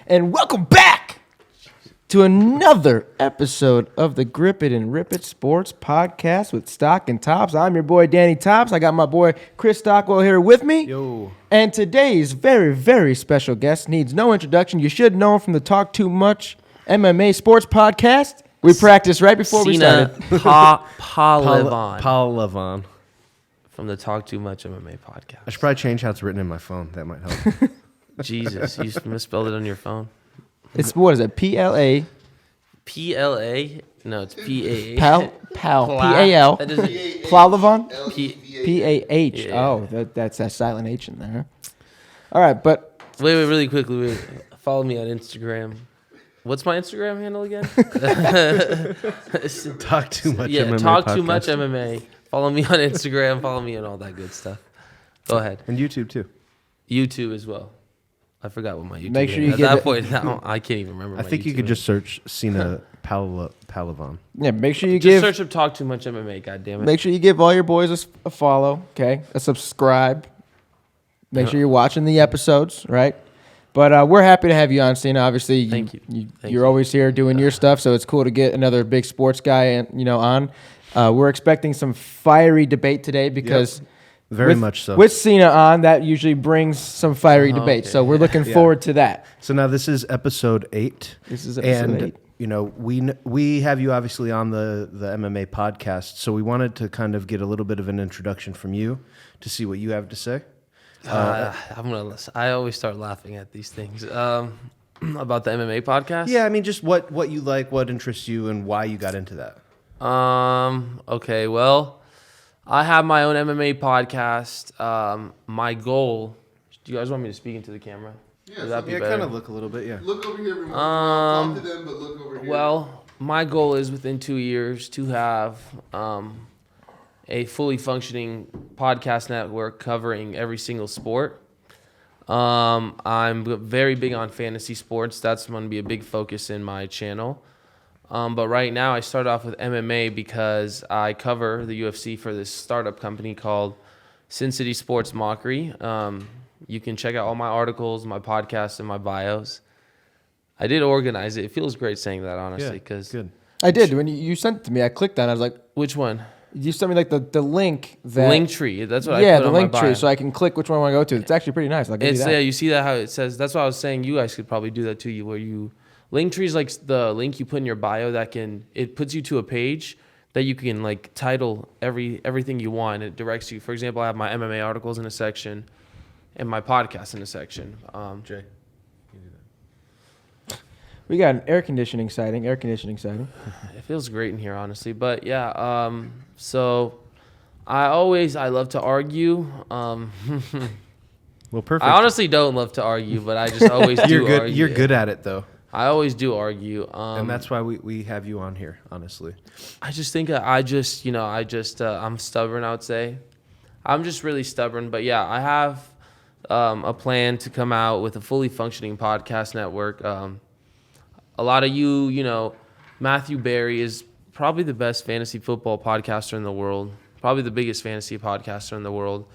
And welcome back to another episode of the Grip It and Rip It Sports Podcast with Stock and Tops. I'm your boy, Danny Tops. I got my boy, Chris Stockwell here with me. Yo. And today's very, very special guest needs no introduction. You should know him from the Talk Too Much MMA Sports Podcast. We practiced right before we started. Sina Pahlevan. Pahlevan. From the Talk Too Much MMA podcast. I should probably change how it's written in my phone. That might help. Jesus, you misspelled it on your phone. It's, what is it, P-L-A? P-L-A? No, it's P-A-H. Pal, P-A-L. That doesn't... Pahlevan? P- P-A-H. Yeah. Oh, that's a silent H in there. All right, but... Wait, really quickly. Follow me on Instagram. What's my Instagram handle again? Talk too much Yeah, MMA Talk podcast. Too Much MMA. Follow me on Instagram. Follow me on all that good stuff. Go ahead. And YouTube too. YouTube as well. I forgot what my YouTube Make sure is. you At give that it- point, I can't even remember. I my think you YouTube could is. just search Sina Pahlevan. Yeah, make sure you Just give... search up Talk Too Much MMA. God damn it. Make sure you give all your boys a follow, okay? A subscribe. Make sure you're watching the episodes, right? But we're happy to have you on, Sina. Obviously, Thank you. Thank you're you. always here doing your stuff, so it's cool to get another big sports guy, on. We're expecting some fiery debate today because Very much so. with Sina on, that usually brings some fiery debate. okay. So we're looking Yeah. forward to that. So now this is episode 8. This is episode and 8. you know, we have you obviously on the MMA podcast, so we wanted to kind of get a little bit of an introduction from you to see what you have to say. I'm gonna listen. I always start laughing at these things about the MMA podcast. Yeah, I mean, just what you like, what interests you, and why you got into that. Okay. Well, I have my own MMA podcast. My goal. Do you guys want me to speak into the camera? Yeah, Would that be Yeah, better? kind of look a little bit, yeah. Look over here every once in a while. Talk to them, but look over here. Well, my goal is within 2 years to have a fully functioning podcast network covering every single sport. I'm very big on fantasy sports. That's going to be a big focus in my channel. But right now I start off with MMA because I cover the UFC for this startup company called Sin City Sports Mockery. You can check out all my articles, my podcasts, and my bios. I did organize it. It feels great saying that, honestly. Yeah, good. I did. When you sent it to me, I clicked on it. I was like, Which one? you sent me like the link. That, Linktree. That's what I yeah, put the on my link bio. tree, so I can click which one I want to go to. It's actually pretty nice. I'll give you It's that. yeah, you see that how it says. That's why I was saying you guys could probably do that too. Where you Linktree is like the link you put in your bio it puts you to a page that you can like title everything you want. It directs you. For example, I have my MMA articles in a section, and my podcast in a section. Jay. We got an air conditioning sighting. It feels great in here, honestly. But yeah, so I love to argue. Well, perfect. I honestly don't love to argue, but I just always do You're good. argue. You're good at it, though. I always do argue. And that's why we have you on here, honestly. I just think I'm stubborn, I would say. I'm just really stubborn. But yeah, I have a plan to come out with a fully functioning podcast network. A lot of Matthew Berry is probably the best fantasy football podcaster in the world, probably the biggest fantasy podcaster in the world.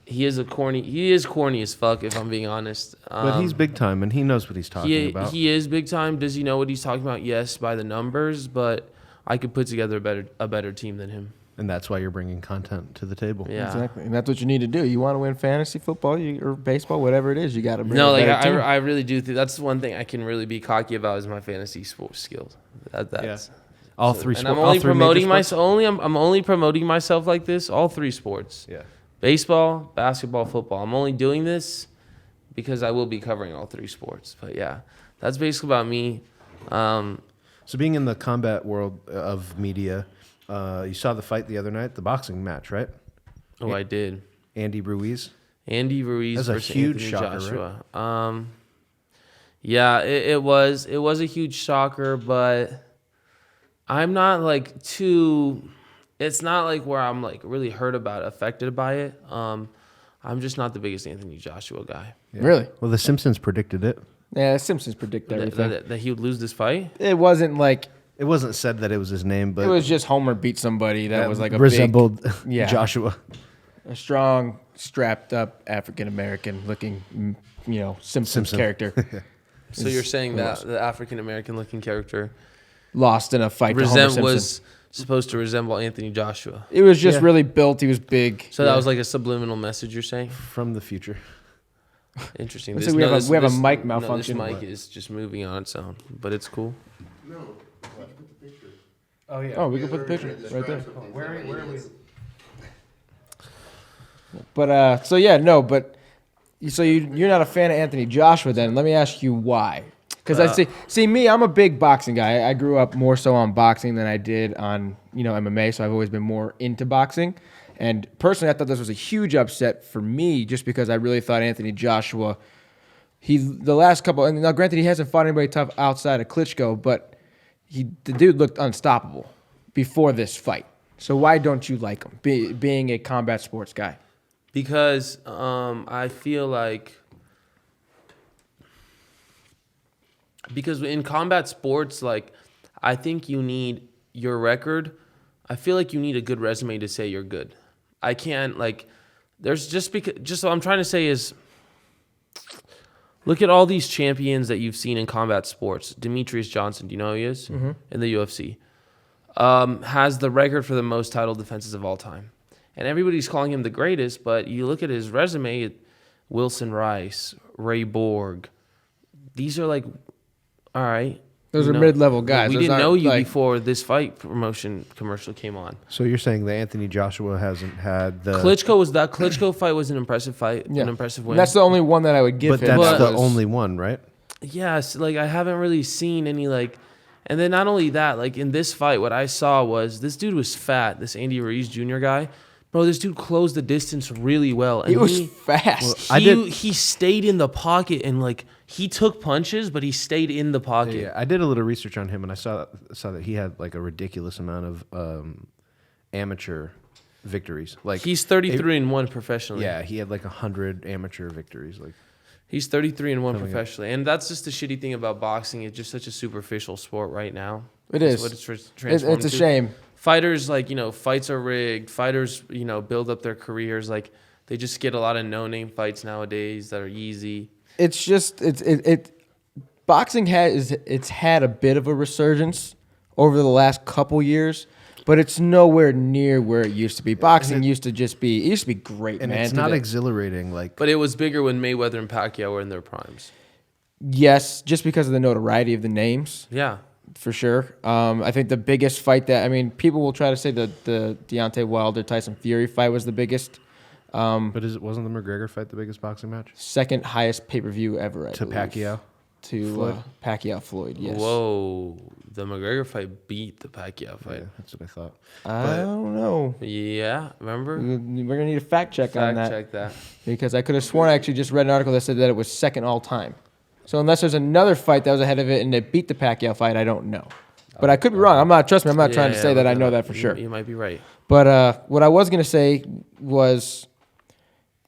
He is corny as fuck, if I'm being honest. But he's big time, and he knows what he's talking about. He is big time. Does he know what he's talking about? Yes, by the numbers, but I could put together a better team than him. And that's why you're bringing content to the table. Yeah. Exactly, and that's what you need to do. You want to win fantasy football or baseball, whatever it is. You got to bring. No, a like better team. I really do think that's one thing I can really be cocky about is my fantasy sports skills. That's All three and sports. I'm only promoting myself. I'm only promoting myself like this. All 3 sports. Yeah. Baseball, basketball, football. I'm only doing this because I will be covering all 3 sports. But yeah, that's basically about me. So being in the combat world of media, you saw the fight the other night, the boxing match, right? Oh, I did. Andy Ruiz. Andy Ruiz That's a versus huge Anthony shocker, Joshua. Yeah, it was a huge shocker, but I'm not like too. It's not like where I'm like really affected by it. I'm just not the biggest Anthony Joshua guy. Yeah. Really? Well, The Simpsons predicted it. Yeah, Simpsons predict everything. That he would lose this fight. It wasn't like It wasn't said that it was his name, but it was just Homer beat somebody that was like a resembled yeah. Joshua. a strong strapped up African American looking, Simpsons Simpson. character. So you're saying that the African American looking character Lost in a fight to Homer Simpson. was supposed to resemble Anthony Joshua. It was just really built. He was big. So that was like a subliminal message you're saying? From the future. Interesting. Looks like we have a mic malfunction. No, this mic is just moving on its own, but it's cool. No, we can put the picture. Oh, yeah. Oh, we can put the picture right there. Where are we? But so you're not a fan of Anthony Joshua then? Let me ask you why. Because I see me, I'm a big boxing guy. I grew up more so on boxing than I did on MMA, so I've always been more into boxing. And personally, I thought this was a huge upset for me, just because I really thought Anthony Joshua, the last couple, and now granted he hasn't fought anybody tough outside of Klitschko, but the dude looked unstoppable before this fight. So why don't you like him, being a combat sports guy? Because I feel like in combat sports, like I think you need your record. I feel like you need a good resume to say you're good. I can't just what I'm trying to say is look at all these champions that you've seen in combat sports. Demetrius Johnson, do you know who he is? Mm-hmm. In the UFC. Has the record for the most title defenses of all time. And everybody's calling him the greatest, but you look at his resume, Wilson Rice, Ray Borg. These are like, all right. Those are mid-level guys. We Those didn't know you like, before this fight promotion commercial came on. So you're saying that Anthony Joshua hasn't had the... Klitschko fight was an impressive fight, an impressive win. And that's the only one that I would give But him. that's the only one, right? Yes, like I haven't really seen any like, and then not only that, like in this fight, what I saw was this dude was fat, this Andy Ruiz Jr. guy. Bro, this dude closed the distance really well. And he was fast. He stayed in the pocket and like he took punches, but he stayed in the pocket. Yeah, I did a little research on him, and I saw that he had like a ridiculous amount of amateur victories. Like he's 33-1 professionally. Yeah, he had like 100 amateur victories. Like he's 33-1 professionally, and that's just the shitty thing about boxing. It's just such a superficial sport right now. It is. What it's transformed It's a to. shame. Fighters, like, fights are rigged. Fighters, build up their careers. Like, they just get a lot of no-name fights nowadays that are easy. It's just boxing it's had a bit of a resurgence over the last couple years, but it's nowhere near where it used to be. Boxing used to be great, and man. it's not exhilarating. Like, but it was bigger when Mayweather and Pacquiao were in their primes. Yes, just because of the notoriety of the names. Yeah. For sure. I think the biggest fight people will try to say that the Deontay Wilder Tyson Fury fight was the biggest. But wasn't the McGregor fight the biggest boxing match? Second highest pay-per-view ever, I believe. Pacquiao? To Pacquiao Floyd, yes. Whoa. The McGregor fight beat the Pacquiao fight. Yeah, that's what I thought. I don't know. Yeah, remember? We're going to need a fact check on that. Fact check that. Because I could have sworn I actually just read an article that said that it was second all time. So unless there's another fight that was ahead of it and it beat the Pacquiao fight, I don't know. But I could be wrong. I'm not trying to say that I know that for sure. You might be right. But what I was going to say was,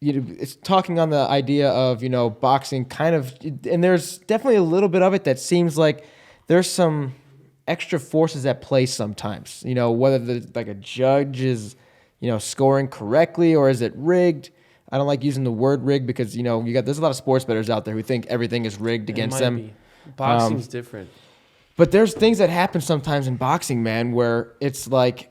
it's talking on the idea of, boxing kind of, and there's definitely a little bit of it that seems like there's some extra forces at play sometimes. Whether like a judge is, scoring correctly or is it rigged. I don't like using the word rigged because, there's a lot of sports bettors out there who think everything is rigged against them. Be. Boxing's different. But there's things that happen sometimes in boxing, man, where it's like,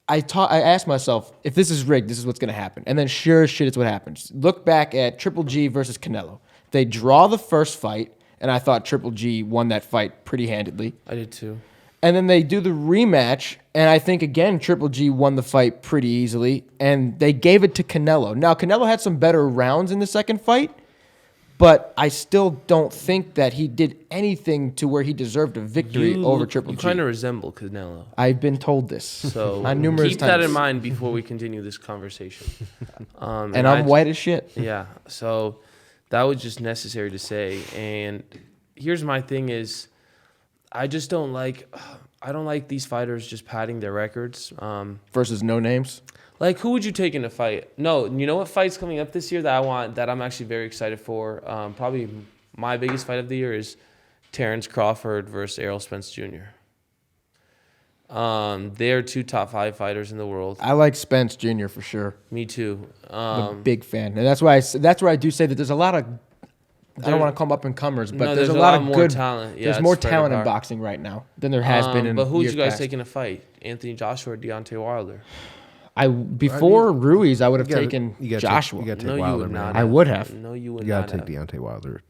I asked myself, if this is rigged, this is what's going to happen. And then sure as shit, it's what happens. Look back at Triple G versus Canelo. They draw the first fight, and I thought Triple G won that fight pretty handedly. I did too. And then they do the rematch, and I think, again, Triple G won the fight pretty easily, and they gave it to Canelo. Now, Canelo had some better rounds in the second fight, but I still don't think that he did anything to where he deserved a victory over Triple G. You kind of resemble Canelo. I've been told this so on numerous keep times. that in mind before we continue this conversation. And I'm white as shit. Yeah, so that was just necessary to say. And here's my thing is, I don't like these fighters just padding their records. Versus no names. Like, who would you take in a fight? No, you know what fight's coming up this year that I'm actually very excited for? Probably my biggest fight of the year is Terrence Crawford versus Errol Spence Jr. They're 2 top 5 fighters in the world. I like Spence Jr. for sure. Me too. I'm a big fan, and that's why I do say that there's a lot of. I don't want to call them up and comers, but No, there's a lot of more good talent. Yeah, there's it's more spread talent in apart. boxing right now than there has been in. But who'd years you guys past. take in a fight? Anthony Joshua or Deontay Wilder? Before Ruiz, I would have You gotta- taken you gotta Joshua. Take, you gotta No, take you Wilder, would man. not. I would have. No, you would You not. gotta take have. Deontay Wilder.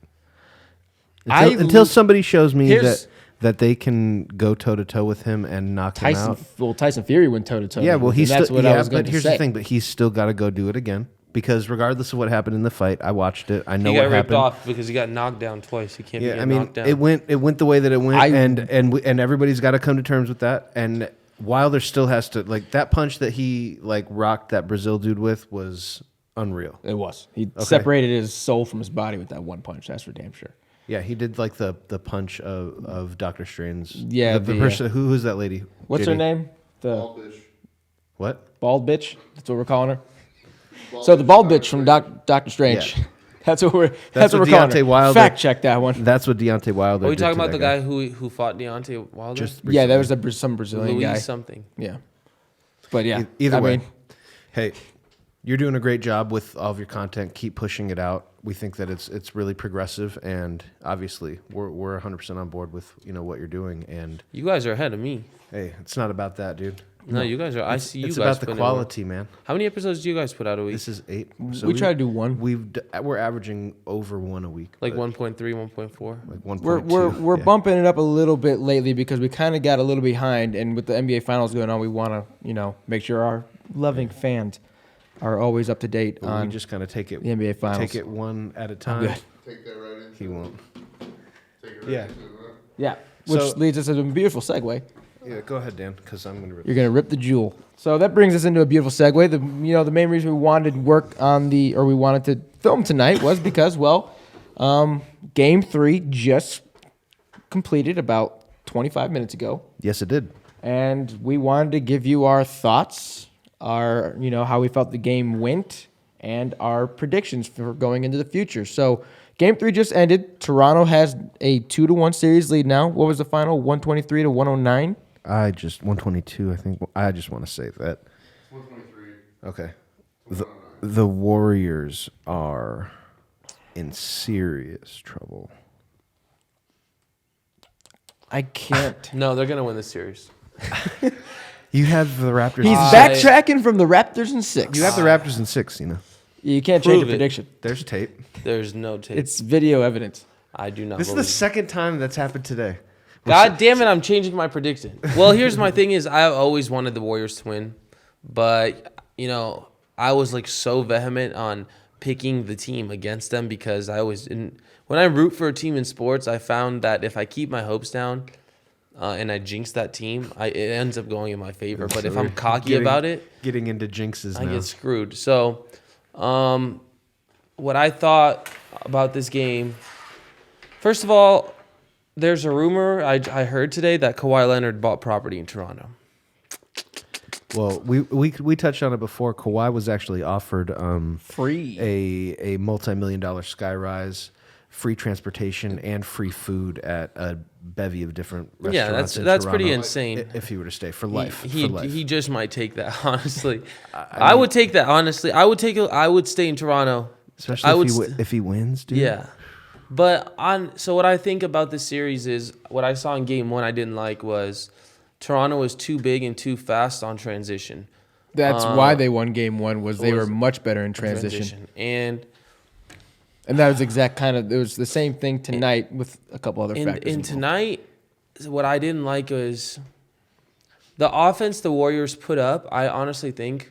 I Until somebody shows me Here's- that they can go toe to toe with him and knock him out. Tyson Fury went toe to toe. Yeah, well, he's that's still. what Yeah, I was going but to here's say. the thing. But he's still got to go do it again because regardless of what happened in the fight, I watched it. I know He what got ripped happened. off because he got knocked down twice. He can't be Yeah, I getting mean, knocked down. it went the way that it went, I- and everybody's got to come to terms with that. And Wilder still has to that punch that he rocked that Brazil dude with was unreal. It was. He separated his soul from his body with that one punch. That's for damn sure. Yeah, he did the punch of Doctor Strange. Yeah, the the, person who's that lady? What's JD? her name? The Bald bitch. What? bald bitch. That's what we're calling her. So the bald bitch from Doctor Strange. Yeah. That's what we're That's what what we're calling Deontay her. Wilder- Fact check that one. That's what Deontay Wilder. Are we did talking to about the that guy who fought Deontay Wilder? Just Yeah, there recently. was some Brazilian Luis guy. something. Yeah, but yeah. Either I way, mean, hey, you're doing a great job with all of your content. Keep pushing it out. We think that it's really progressive, and obviously we're 100% on board with what you're doing. And You guys are ahead of me. hey, it's not about that, dude. No, you guys are. I see you It's guys. about the putting in work. quality, man. How many episodes do you guys put out a week? This is 8. we try to do one. We're averaging over 1 a week. Like but 1.3, 1.4. like 1.2. We're yeah. bumping it up a little bit lately because we kind of got a little behind, and with the NBA Finals going on, we want to make sure our loving fans are always up to date But on we just kind of take it the NBA Finals. Take it one at a time. good. Take that right into He it. won't. Take it right Yeah. into it, huh? Yeah, which So- leads us to a beautiful segue. Yeah, go ahead, Dan, because I'm gonna. You're gonna rip the jewel. So that brings us into a beautiful segue. The main reason we wanted to we wanted to film tonight was because Game 3 just completed about 25 minutes ago, Yes, it did. and we wanted to give you our thoughts, our how we felt the game went, and our predictions for going into the future. So Game 3 just ended. Toronto has a 2-1 series lead now. What was the final? 123 to 109. 122. I think I just want to say that. 123. Okay. The Warriors are in serious trouble. I can't. No, they're gonna win this series. You have the Raptors. He's in backtracking from the Raptors in 6. You have the Raptors in 6. You can't change a Prove it. prediction. There's tape. There's no tape. It's video evidence. I do not This is believe the second time that's happened today. God damn it, I'm changing my prediction. Well, here's my thing is I always wanted the Warriors to win, but I was so vehement on picking the team against them because when I root for a team in sports, I found that if I keep my hopes down and I jinx that team, it ends up going in my favor. But if I'm cocky about it, Getting into jinxes I now. get screwed. So, what I thought about this game, first of all, there's a rumor I heard today that Kawhi Leonard bought property in Toronto. Well, we touched on it before. Kawhi was actually offered Free. a multi-million-dollar skyrise, free transportation, and free food at a bevy of different restaurants. Yeah, in that's pretty Toronto insane. If he were to stay for life. He just might take that honestly. I would take that honestly. I would stay in Toronto. Especially if he wins, dude. Yeah. But so what I think about this series is what I saw in game 1 I didn't like was Toronto was too big and too fast on transition. That's why they won Game 1. They were much better in transition. And that was it was the same thing tonight with a couple other factors. in involved. tonight, what I didn't like was the offense the Warriors put up. I honestly think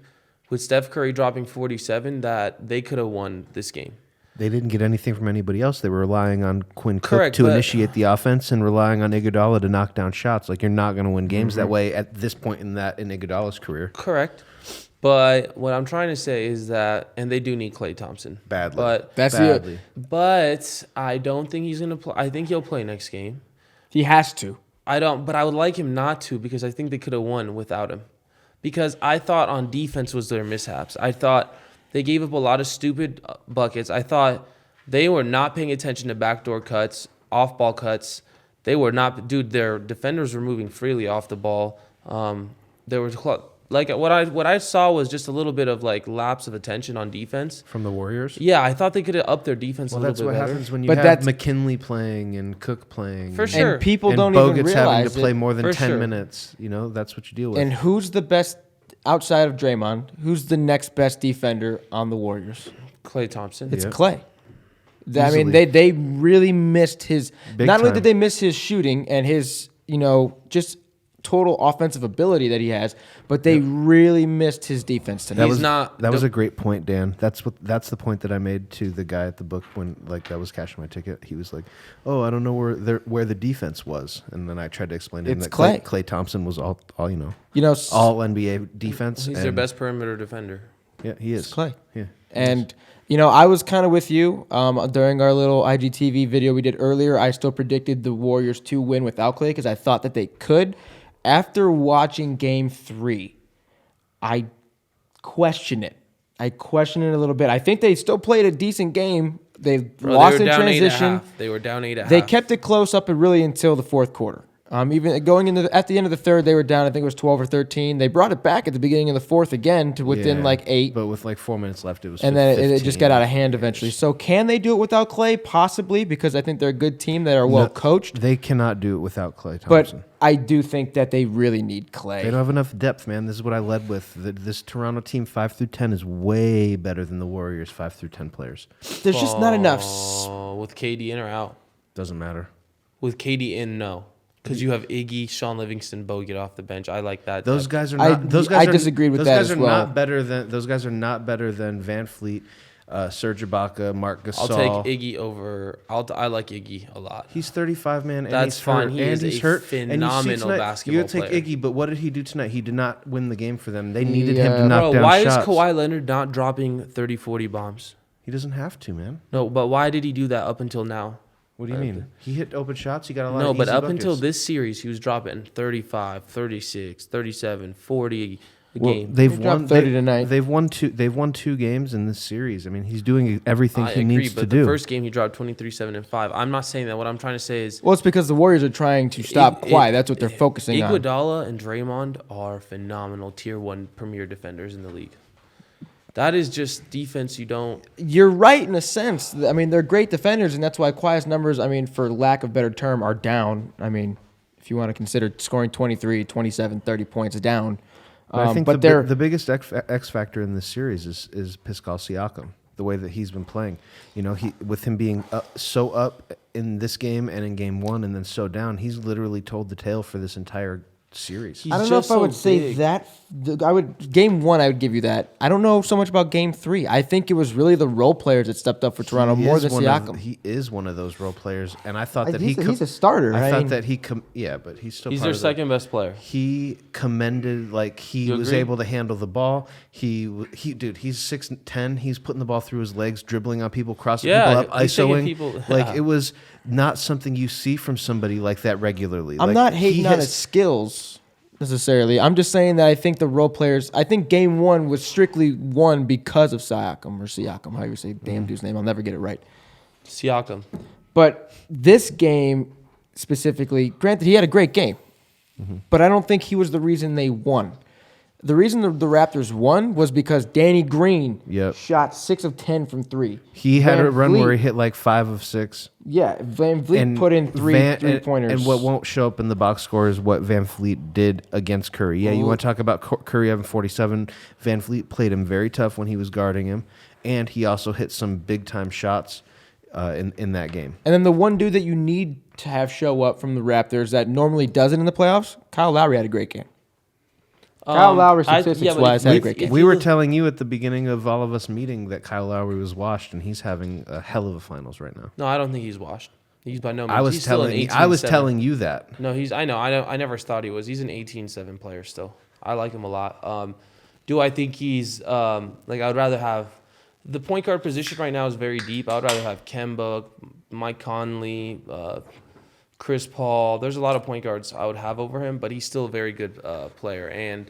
with Steph Curry dropping 47 that they could have won this game. They didn't get anything from anybody else. They were relying on Quinn Cook Correct, to but- initiate the offense and relying on Iguodala to knock down shots. You're not going to win games that way at this point in Iguodala's career. Correct. But what I'm trying to say is that, and they do need Klay Thompson. Badly. But Badly. But I don't think he's gonna play. I think he'll play next game. He has to. But I would like him not to because I think they could have won without him. Because I thought on defense was their mishaps. I thought they gave up a lot of stupid buckets. I thought they were not paying attention to backdoor cuts, off-ball cuts. They were not. Dude, their defenders were moving freely off the ball. There was like what I saw was just a little bit of like lapse of attention on defense From the Warriors? Yeah, I thought they could have upped their defense Well, a little that's bit what better. happens when you But have that's- McKinley playing and Cook playing. For sure. And people and don't Bogut's even having realize to play it. more than For 10 sure. minutes. You know, that's what you deal with. And who's the best outside of Draymond? Who's the next best defender on the Warriors? Klay Thompson. It's Yeah. Clay. I mean, Easily. they really missed his. Big not only time. did they miss his shooting and his just total offensive ability that he has, but they really missed his defense tonight. That was a great point, Dan. That's the point that I made to the guy at the book when I was cashing my ticket. He was like, "Oh, I don't know where the defense was," and then I tried to explain to him It's that Clay. Clay Thompson was all all NBA defense. He's their best perimeter defender. Yeah, he is. It's Clay. Yeah, And I was kind of with you during our little IGTV video we did earlier. I still predicted the Warriors to win without Clay because I thought that they could. After watching Game 3, I question it. I question it a little bit. I think they still played a decent game. They lost in transition. They were down 8 at They half. kept it close up really until the fourth quarter. Even going at the end of the third, they were down. I think it was 12 or 13. They brought it back at the beginning of the fourth again to within Yeah, 8. But with 4 minutes left, it was. And then it just 15. got out of hand eventually. So can they do it without Clay? Possibly, because I think they're a good team that are well coached. They cannot do it without Clay But Thompson. I do think that they really need Clay. They don't have enough depth, man. This is what I led with. This Toronto team 5 through 10 is way better than the Warriors 5 through 10 players. There's just not enough. With KD in or out. Doesn't matter. With KD in, no. Because you have Iggy, Sean Livingston, Bogut off the bench. I like that. Those guys are I- not. Those guys I are, disagreed with those that guys as are well. Not better than those guys are not better than Van Fleet, Serge Ibaka, Mark Gasol. I'll take Iggy over. I like Iggy a lot. He's 35, man. And That's he's fine. Hurt, He and is he's a hurt. And you see phenomenal tonight, basketball you take player. Iggy, but what did he do tonight? He did not win the game for them. They needed Yeah. him to knock Bro, down why shots. is Kawhi Leonard not dropping 30, 40 bombs? He doesn't have to, man. No, but why did he do that up until now? What do you mean? He hit open shots. He got a lot No, of but easy up buckets. until this series, he was dropping 35, 36, 37, 40 a Well, game. they've He dropped won 30 tonight. They've won two games in this series. I mean, he's doing everything I he agree, needs but to the do. first game he dropped 23, 7, and 5. I'm not saying that. What I'm trying to say is Well, it's because the Warriors are trying to stop Kawhi. That's what they're focusing on. Iguodala and Draymond are phenomenal tier 1 premier defenders in the league. That is just defense you don't. You're right in a sense. I mean, they're great defenders, and that's why Kawhi's numbers, I mean, for lack of better term, are down. I mean, if you want to consider scoring 23, 27, 30 points down. But I think but the biggest X factor in this series is Pascal Siakam, the way that he's been playing. You know, with him being so up in this game and in game 1 and then so down, he's literally told the tale for this entire series. He's I don't know just if I would so say big. that. Game 1, I would give you that. I don't know so much about game 3. I think it was really the role players that stepped up for Toronto more than Siakam. He is one of those role players, and I thought that he's a starter. I I thought mean- that yeah, but he's still. He's part their of the- second best player. He commended he You was agree? able to handle the ball. He's 6'10". He's putting the ball through his legs, dribbling on people, crossing Yeah, people up, he's taking isoing. people- It was not something you see from somebody like that regularly. I'm not hating on his skills necessarily. I'm just saying that I think the role players. I think game 1 was strictly won because of Siakam, however you say damn dude's name. I'll never get it right. Siakam. But this game specifically, granted, he had a great game, but I don't think he was the reason they won. The reason the Raptors won was because Danny Green Yep. shot 6 of 10 from 3. He had Van a run Vliet- where he hit 5 of 6. Yeah, Van Vliet put in three pointers. And what won't show up in the box score is what Van Fleet did against Curry. Yeah, you want to talk about Curry having 47. Van Fleet played him very tough when he was guarding him, and he also hit some big time shots in that game. And then the one dude that you need to have show up from the Raptors that normally doesn't in the playoffs, Kyle Lowry had a great game. Kyle Lowry, statistics-wise, had a great game. We were telling you at the beginning of all of us meeting that Kyle Lowry was washed, and he's having a hell of a finals right now. No, I don't think he's washed. He's by no means. I was he's still an telling you that. No, I know. I never thought he was. He's an 18-7 player still. I like him a lot. Do I think he's I would rather have the point guard position right now is very deep. I would rather have Kemba, Mike Conley, Chris Paul. There's a lot of point guards I would have over him, but he's still a very good player.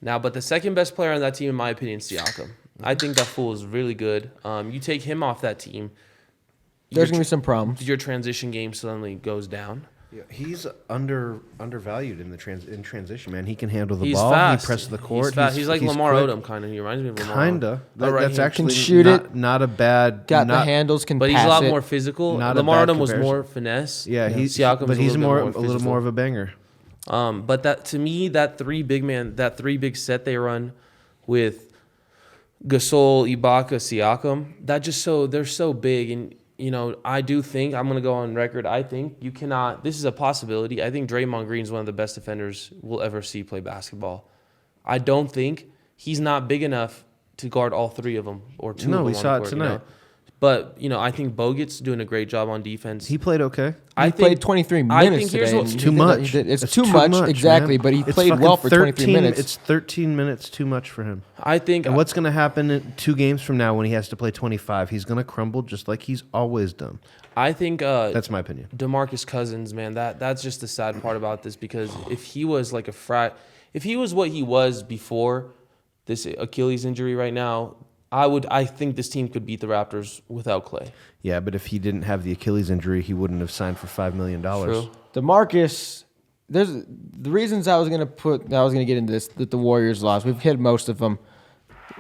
But the second best player on that team, in my opinion, is Siakam. I think that fool is really good. You take him off that team, There's going to be some problems. your transition game suddenly goes down. Yeah, he's undervalued in transition, man. He can handle the He's ball. fast. He presses the court. He's fast. He's like Lamar quick. Odom, kind of. He reminds me of Lamar. Kinda. Odom. That's actually Can shoot not a bad. Got not, the handles, can But pass he's a lot it. more physical. Not a Lamar bad Odom was comparison. more finesse. Yeah, he's a little physical. more of a banger. But that to me, that three big set they run with Gasol, Ibaka, Siakam, they're so big. And I do think I'm gonna go on record. I think you cannot. This is a possibility. I think Draymond Green is one of the best defenders we'll ever see play basketball. I don't think he's not big enough to guard all three of them or two. No, of them we on saw the it court, tonight. But I think Bogut's doing a great job on defense. He played okay. He played 23 I minutes think here's today. what's and Too he did- much. he did- It's It's too much, exactly. man. But he It's played well for fucking 23 minutes. It's 13 minutes too much for him. I think. And what's going to happen in 2 games from now when he has to play 25? He's going to crumble just like he's always done. I think. That's my opinion. DeMarcus Cousins, man, that's just the sad part about this, because if he was like if he was what he was before this Achilles injury right now, I think this team could beat the Raptors without Clay. Yeah, but if he didn't have the Achilles injury, he wouldn't have signed for $5 million. True. DeMarcus, there's the reasons I was gonna get into this that the Warriors lost. We've hit most of them.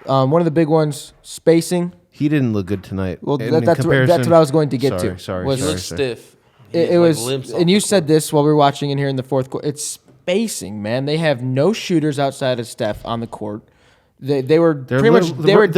One of the big ones, spacing. He didn't look good tonight. Well, In that's comparison- what I was going to get to. Sorry, Was- He looks sorry. stiff. It He, was, limps off and you the said court. this while we were watching in here in the fourth quarter. It's spacing, man. They have no shooters outside of Steph on the court. They were pretty much they were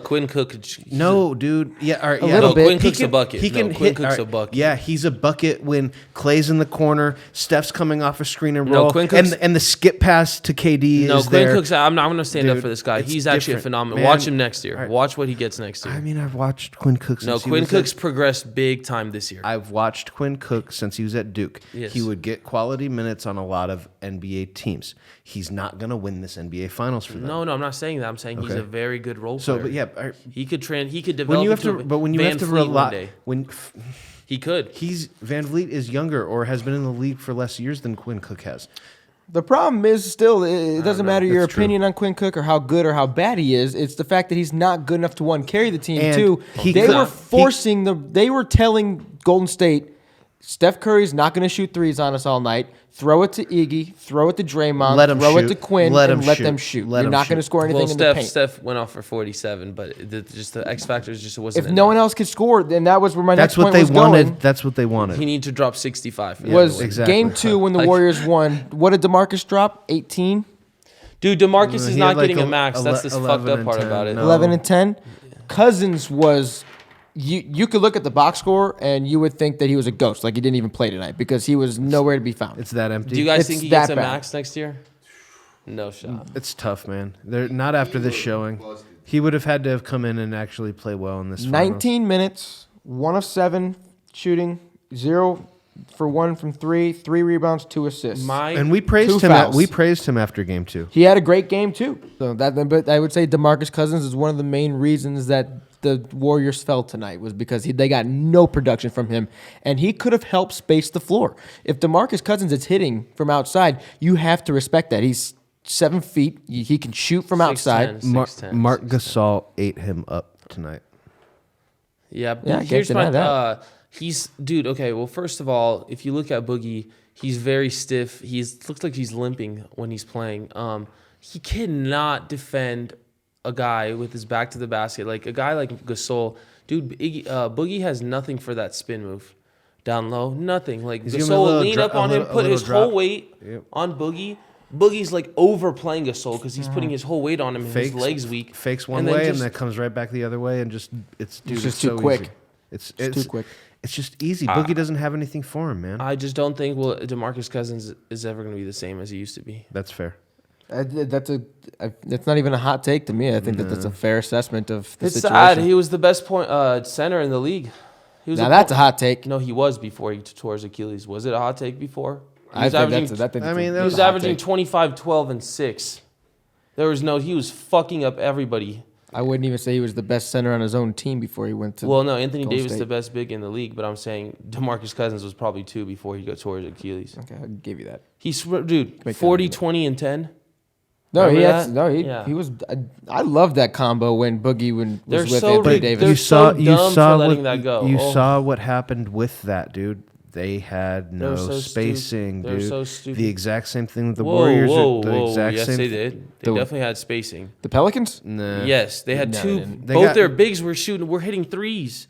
Quinn Cook. No, dude. Yeah, all right. Yeah. little No, bit. Quinn He Cook's a bucket. He can Quinn hit. Cook's all a right, bucket. Yeah, he's a bucket when Clay's in the corner, Steph's coming off a screen and No, roll, Quinn Cook's- and the skip pass to KD No, is Quinn there. Cook's. I'm going to stand up Dude, for this guy. it's He's actually a different, phenomenal. man. Watch him next year. All right. Watch what he gets next year. I mean, I've watched Quinn Cook. No, Since he Quinn was Cook's at, progressed big time this year. I've watched Quinn Cook since he was at Duke. Yes. He would get quality minutes on a lot of NBA teams. He's not going to win this NBA Finals for them. No, I'm not saying that. I'm saying he's Okay. a very good role So, player. but yeah, all right, He could develop. when you have into to, but when you Van have to Fleet one rely, day. when He could. Van Vliet is younger or has been in the league for less years than Quinn Cook has. The problem is still it doesn't matter your That's true. opinion on Quinn Cook or how good or how bad he is. It's the fact that he's not good enough to one carry the team. And Two, he they could- were he- forcing they were telling Golden State, Steph Curry's not going to shoot threes on us all night. Throw it to Iggy, throw it to Draymond, Let him throw it shoot. to Quinn, Let and him let shoot. them shoot. Let You're him not going to shoot. score anything Well, in the paint. Steph went off for 47, but just the X factors just wasn't. If in no there. one else could score, then that was where my That's next what point they was wanted. going. That's what they wanted. he needed to drop 65. Was exactly. game 2 when the Like- Warriors won? What did DeMarcus drop? 18, Dude, DeMarcus is He not had like getting a max. That's the 11 fucked up and part 10. about it. No. 11 and 10. Cousins was. You could look at the box score and you would think that he was a ghost, like he didn't even play tonight because he was nowhere to be found. It's that empty. Do you guys It's think he that gets a bad. max next year? No shot. It's tough, man. They're not after this showing. He would have had to have come in and actually play well in this. 19 minutes, 1 of 7 shooting, 0 for 1 from 3, 3 rebounds, 2 assists. And we praised 2 him. fouls. We praised him after game 2. He had a great game too. So but I would say DeMarcus Cousins is one of the main reasons that the Warriors fell tonight was because they got no production from him, and he could have helped space the floor. If DeMarcus Cousins is hitting from outside, you have to respect that. He's 7 feet. He can shoot from 6'10". outside. 6'10", Mark 6'10". Gasol ate him up tonight. Yeah, Yeah, I can't here's deny my that. dude. Okay, well, first of all, if you look at Boogie, he's very stiff. Looks like he's limping when he's playing. He cannot defend a guy with his back to the basket, like a guy like Gasol. Dude, Boogie has nothing for that spin move down low. Nothing. Like He's giving him a Gasol will little lean up dro- a on him, little- a put little his whole drop. weight Yep. on Boogie. Boogie's like overplaying Gasol because he's putting his whole weight on him and his legs weak. Fakes one And then way just- and then comes right back the other way and just it's just so too quick. easy. It's too quick. It's just easy. Boogie doesn't have anything for him, man. I just don't think DeMarcus Cousins is ever going to be the same as he used to be. That's fair. That's not even a hot take to me. I think that's a fair assessment of the It's situation. sad. He was the best center in the league. He was Now that's a hot take. No, he was before he tore his Achilles. Was it a hot take before? He I was think averaging, that's I mean, he that was was a hot averaging 25, 12, and 6. He was fucking up everybody. I wouldn't even say he was the best center on his own team before he went to. Well, no, Anthony Golden Davis State. the best big in the league, but I'm saying DeMarcus Cousins was probably 2 before he got tore his Achilles. Okay, I'll give you that. Dude, that 40, argument. 20, and 10. No, Remember that? Yeah. he was. I love that combo when Boogie was They're with so Anthony rid- Davis. they're so dumb for letting that go. You Oh. saw what happened with that, dude. They had They were no so spacing, They were dude. so stupid. The exact same thing with the Whoa, Warriors. whoa, the whoa. exact Yes, same. they did. They The- definitely had spacing. The Pelicans? Nah, Yes, they had No, two. they didn't. They Both got- their bigs were hitting threes.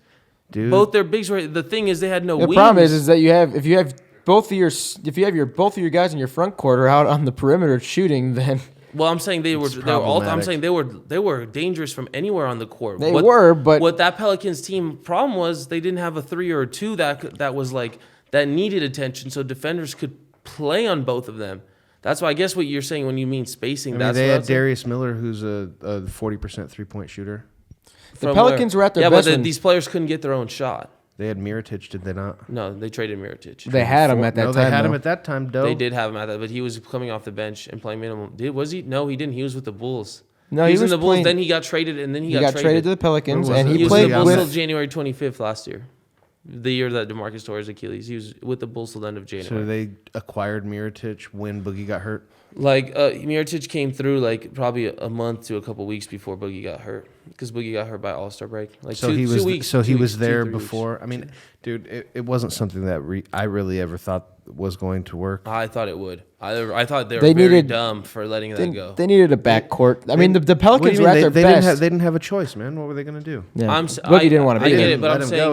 dude. Both their bigs were. The thing is, they had no The wings. problem is that if you have both of your guys in your front court are out on the perimeter shooting, then Well, I'm saying they were. It's I'm problematic. saying they were dangerous from anywhere on the court. they were. But What that Pelicans team problem was, they didn't have a 3 or a 2 that was like that needed attention, so defenders could play on both of them. That's why I guess what you're saying when you mean spacing. I mean, That's they what I had was saying. Darius Miller, who's a 40% 3-point shooter. the From Pelicans were at their yeah, best. but when these players couldn't get their own shot. They had Mirotic, did they not? No, they traded Mirotic. they had him at that no, time. they had him though. at that time, though. They did have him at that, but he was coming off the bench and playing minimum. Was he? No, he didn't. He was with the Bulls. No, he he was in was the Bulls. playing- Then he got traded, and then he He got traded to the Pelicans, Where was and it? he He was in played the Bulls till with. January 25th last year, the year that DeMarcus tore his Achilles. He was with the Bulls till the end of January. So they acquired Mirotic when Boogie got hurt. Like Mirotic came through like probably a month to a couple weeks before Boogie got hurt, because Boogie got hurt by All-Star break. Like So 2 he was. 2 weeks. So he 2 was weeks, there 2-3 weeks. before. I mean, dude, it wasn't something that I really ever thought was going to work. I thought it would. I thought they were They very needed- dumb for letting that go. They needed a backcourt. I mean, the What do Pelicans you were mean? at their They best. didn't have a choice, man. What were they gonna do? Yeah. Boogie Boogie didn't want to I be get there. it, but I'm Let him saying go.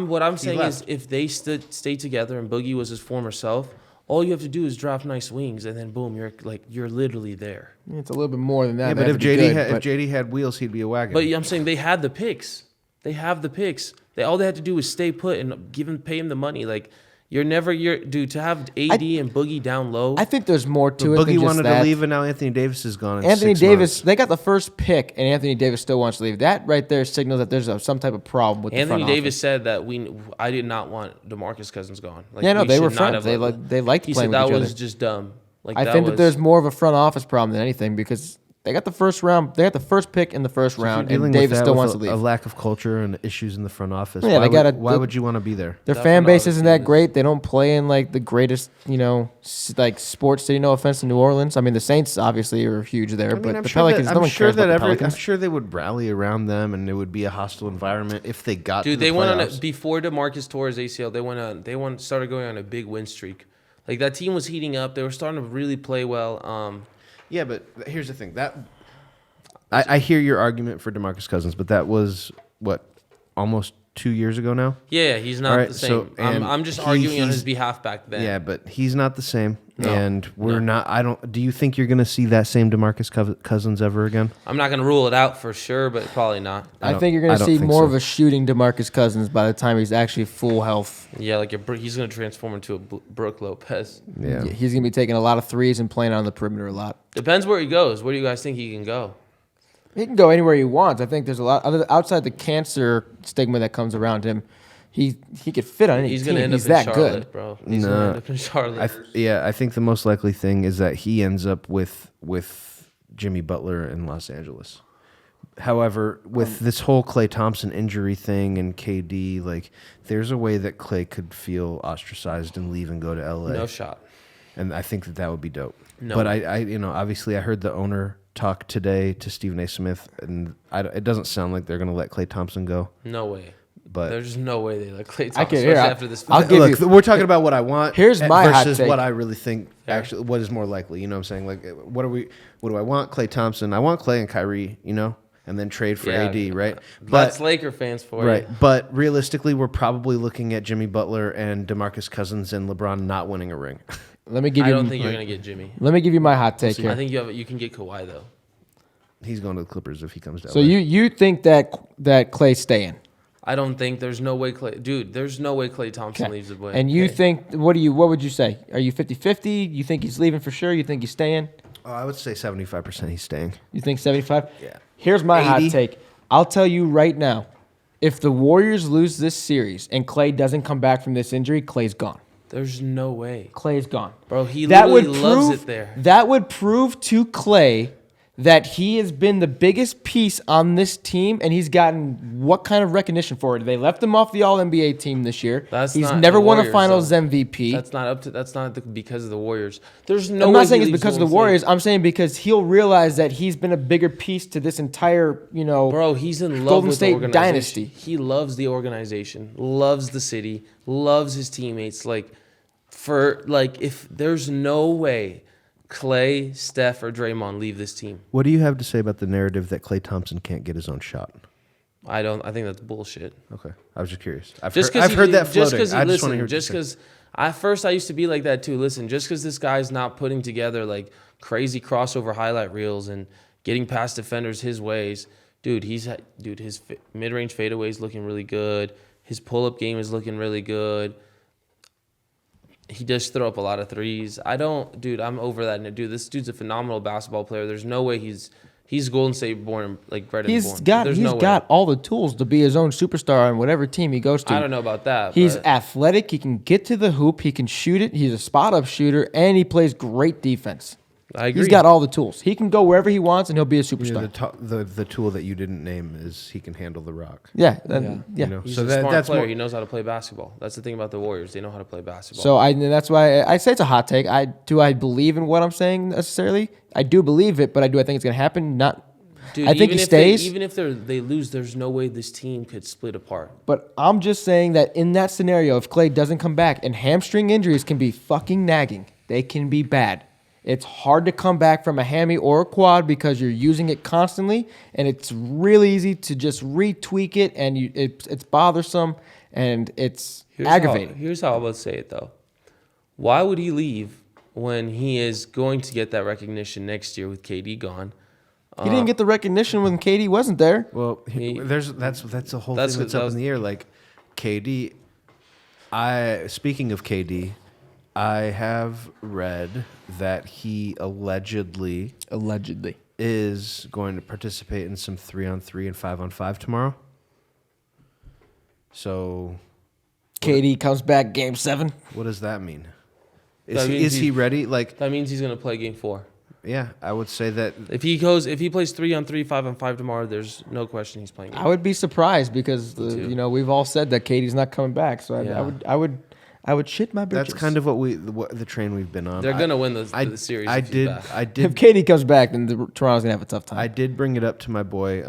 what I'm saying left. is if they stayed together and Boogie was his former self, all you have to do is draft nice wings, and then boom, you're literally there. It's a little bit more than that. Yeah, They but have if to be good, JD but- if JD had wheels, he'd be a wagon. But I'm saying they had the picks. They have the picks. All they had to do was stay put and pay him the money. Like dude, to have AD and Boogie down low. I think there's more But to it than Boogie just wanted that. to leave, and now Anthony Davis is gone. In Anthony 6 Davis, months. they got the first pick, and Anthony Davis still wants to leave. That right there signals that there's some type of problem with the Anthony front Davis office. said that I did not want DeMarcus Cousins gone. Like, Yeah, no, we they were should not friends. have They liked He playing said with that each was other. just dumb. Like I think that there's more of a front office problem than anything because they got the first round. They got the first pick in the first If you're round, dealing and with Davis that still with wants to a leave. lack of culture and issues in the front office. Yeah, why they gotta- why would you want to be there? Their That fan front base office isn't that is- great. They don't play in like the greatest, like sports city. No offense to New Orleans. I mean, the Saints obviously are huge there, I mean, but I'm the sure Pelicans. that, no I'm one sure cares that about the I'm Pelicans. sure they would rally around them, and it would be a hostile environment if they got. Dude, to the they went on playoffs. before DeMarcus tore his ACL. They started going on a big win streak. Like that team was heating up. They were starting to really play well. Yeah, but here's the thing. That I hear your argument for DeMarcus Cousins, but that was what almost 2 years ago now. Yeah, he's not All right, the so- same. and I'm just he- arguing on he's- his behalf back then. Yeah, but he's not the same, No. and we're No. not. I don't. Do you think you're going to see that same DeMarcus Cousins ever again? I'm not gonna rule it out for sure, but probably not. I think you're going I to don't see think more so. of a shooting DeMarcus Cousins by the time he's actually full health. Yeah, like he's gonna transform into a Brooke Lopez. Yeah. He's going to be taking a lot of threes and playing on the perimeter a lot. Depends where he goes. Where do you guys think he can go? He can go anywhere he wants. I think there's a lot outside the cancer stigma that comes around him. He could fit on any He's team. gonna end He's up in that Charlotte, good. bro. He's No. gonna end up in Charlotte. I think the most likely thing is that he ends up with Jimmy Butler in Los Angeles. However, with this whole Klay Thompson injury thing and KD, like there's a way that Klay could feel ostracized and leave and go to LA. No shot. And I think that would be dope. No. But I obviously I heard the owner talk today to Stephen A. Smith, and it doesn't sound like they're going to let Klay Thompson go. No way. But There's no way they let Klay I Thompson, can- especially here, after this. I'll give look, you- we're talking about what I want. Here's my hot versus take. what I really think. Yeah. Actually, what is more likely? You know what I'm saying? Like, what do I want? Klay Thompson. I want Klay and Kyrie. And then trade for AD, right? That's Laker fans for right. you. But realistically, we're probably looking at Jimmy Butler and DeMarcus Cousins and LeBron not winning a ring. Let me give I you. don't think you're gonna get Jimmy. Let me give you my hot take here. I think you can get Kawhi though. He's going to the Clippers if he comes down. So you think that Clay's staying? I don't think there's no way there's no way Klay Thompson leaves the way. And you Okay. think what would you say? Are you 50-50? You think he's leaving for sure? You think he's staying? I would say 75% he's staying. You think 75? Yeah. Here's my hot 80? take. I'll tell you right now. If the Warriors lose this series and Clay doesn't come back from this injury, Clay's gone. There's no way. Clay's gone. Bro, he literally loves it there. That would prove to Clay that he has been the biggest piece on this team, and he's gotten what kind of recognition for it? They left him off the All-NBA team this year. He's not never the won a Warriors, Finals though. MVP. That's not because of the Warriors. There's no. I'm way not saying he it's leaves because of the Golden Warriors. State. I'm saying because he'll realize that he's been a bigger piece to this entire, Bro, he's in love Golden with State the organization. dynasty. He loves the organization, loves the city, loves his teammates. If there's no way Clay, Steph, or Draymond leave this team, What do you have to say about the narrative that Klay Thompson can't get his own shot? I think that's bullshit. Okay, I was just curious. I've Just heard that floating. Just because at first I used to be like that too. Listen, just because this guy's not putting together like crazy crossover highlight reels and getting past defenders his ways, his mid-range fadeaway is looking really good. His pull-up game is looking really good. He does throw up a lot of threes. I'm over that. Dude, this dude's a phenomenal basketball player. There's no way he's Golden State born, like bred and born. He's got all the tools to be his own superstar on whatever team he goes to. I don't know about that. He's but athletic. He can get to the hoop. He can shoot it. He's a spot-up shooter, and he plays great defense. I agree. He's got all the tools. He can go wherever he wants, and he'll be a superstar. The tool that you didn't name is he can handle the rock. Yeah. He's So a smart that's player. more- He knows how to play basketball. That's the thing about the Warriors. They know how to play basketball. So that's why I say it's a hot take. I believe in what I'm saying necessarily. I do believe it, but I think it's going to happen. Dude, I think he stays. Even if they lose, there's no way this team could split apart. But I'm just saying that in that scenario, if Clay doesn't come back, and hamstring injuries can be fucking nagging, they can be bad. It's hard to come back from a hammy or a quad because you're using it constantly, and it's really easy to just retweak it, and it's bothersome, and it's aggravating. Here's how I would say it, though. Why would he leave when he is going to get that recognition next year with KD gone? He didn't get the recognition when KD wasn't there. Well, that's the whole thing that's up in the air. Like KD, speaking of KD, I have read that he allegedly is going to participate in some 3-on-3 and 5-on-5 tomorrow. So KD comes back Game 7. what does that mean? That Is means he ready? Like, That means he's going to play Game 4. yeah, I would say that. If he plays 3-on-3, 5-on-5 tomorrow, there's no question he's playing. I would be surprised because we've all said that KD's not coming back. So I would shit my britches. That's kind of what the train we've been on. They're going to win the series. I if he's did. back. I If did. KD comes back, then Toronto's gonna have a tough time. I did bring it up to my boy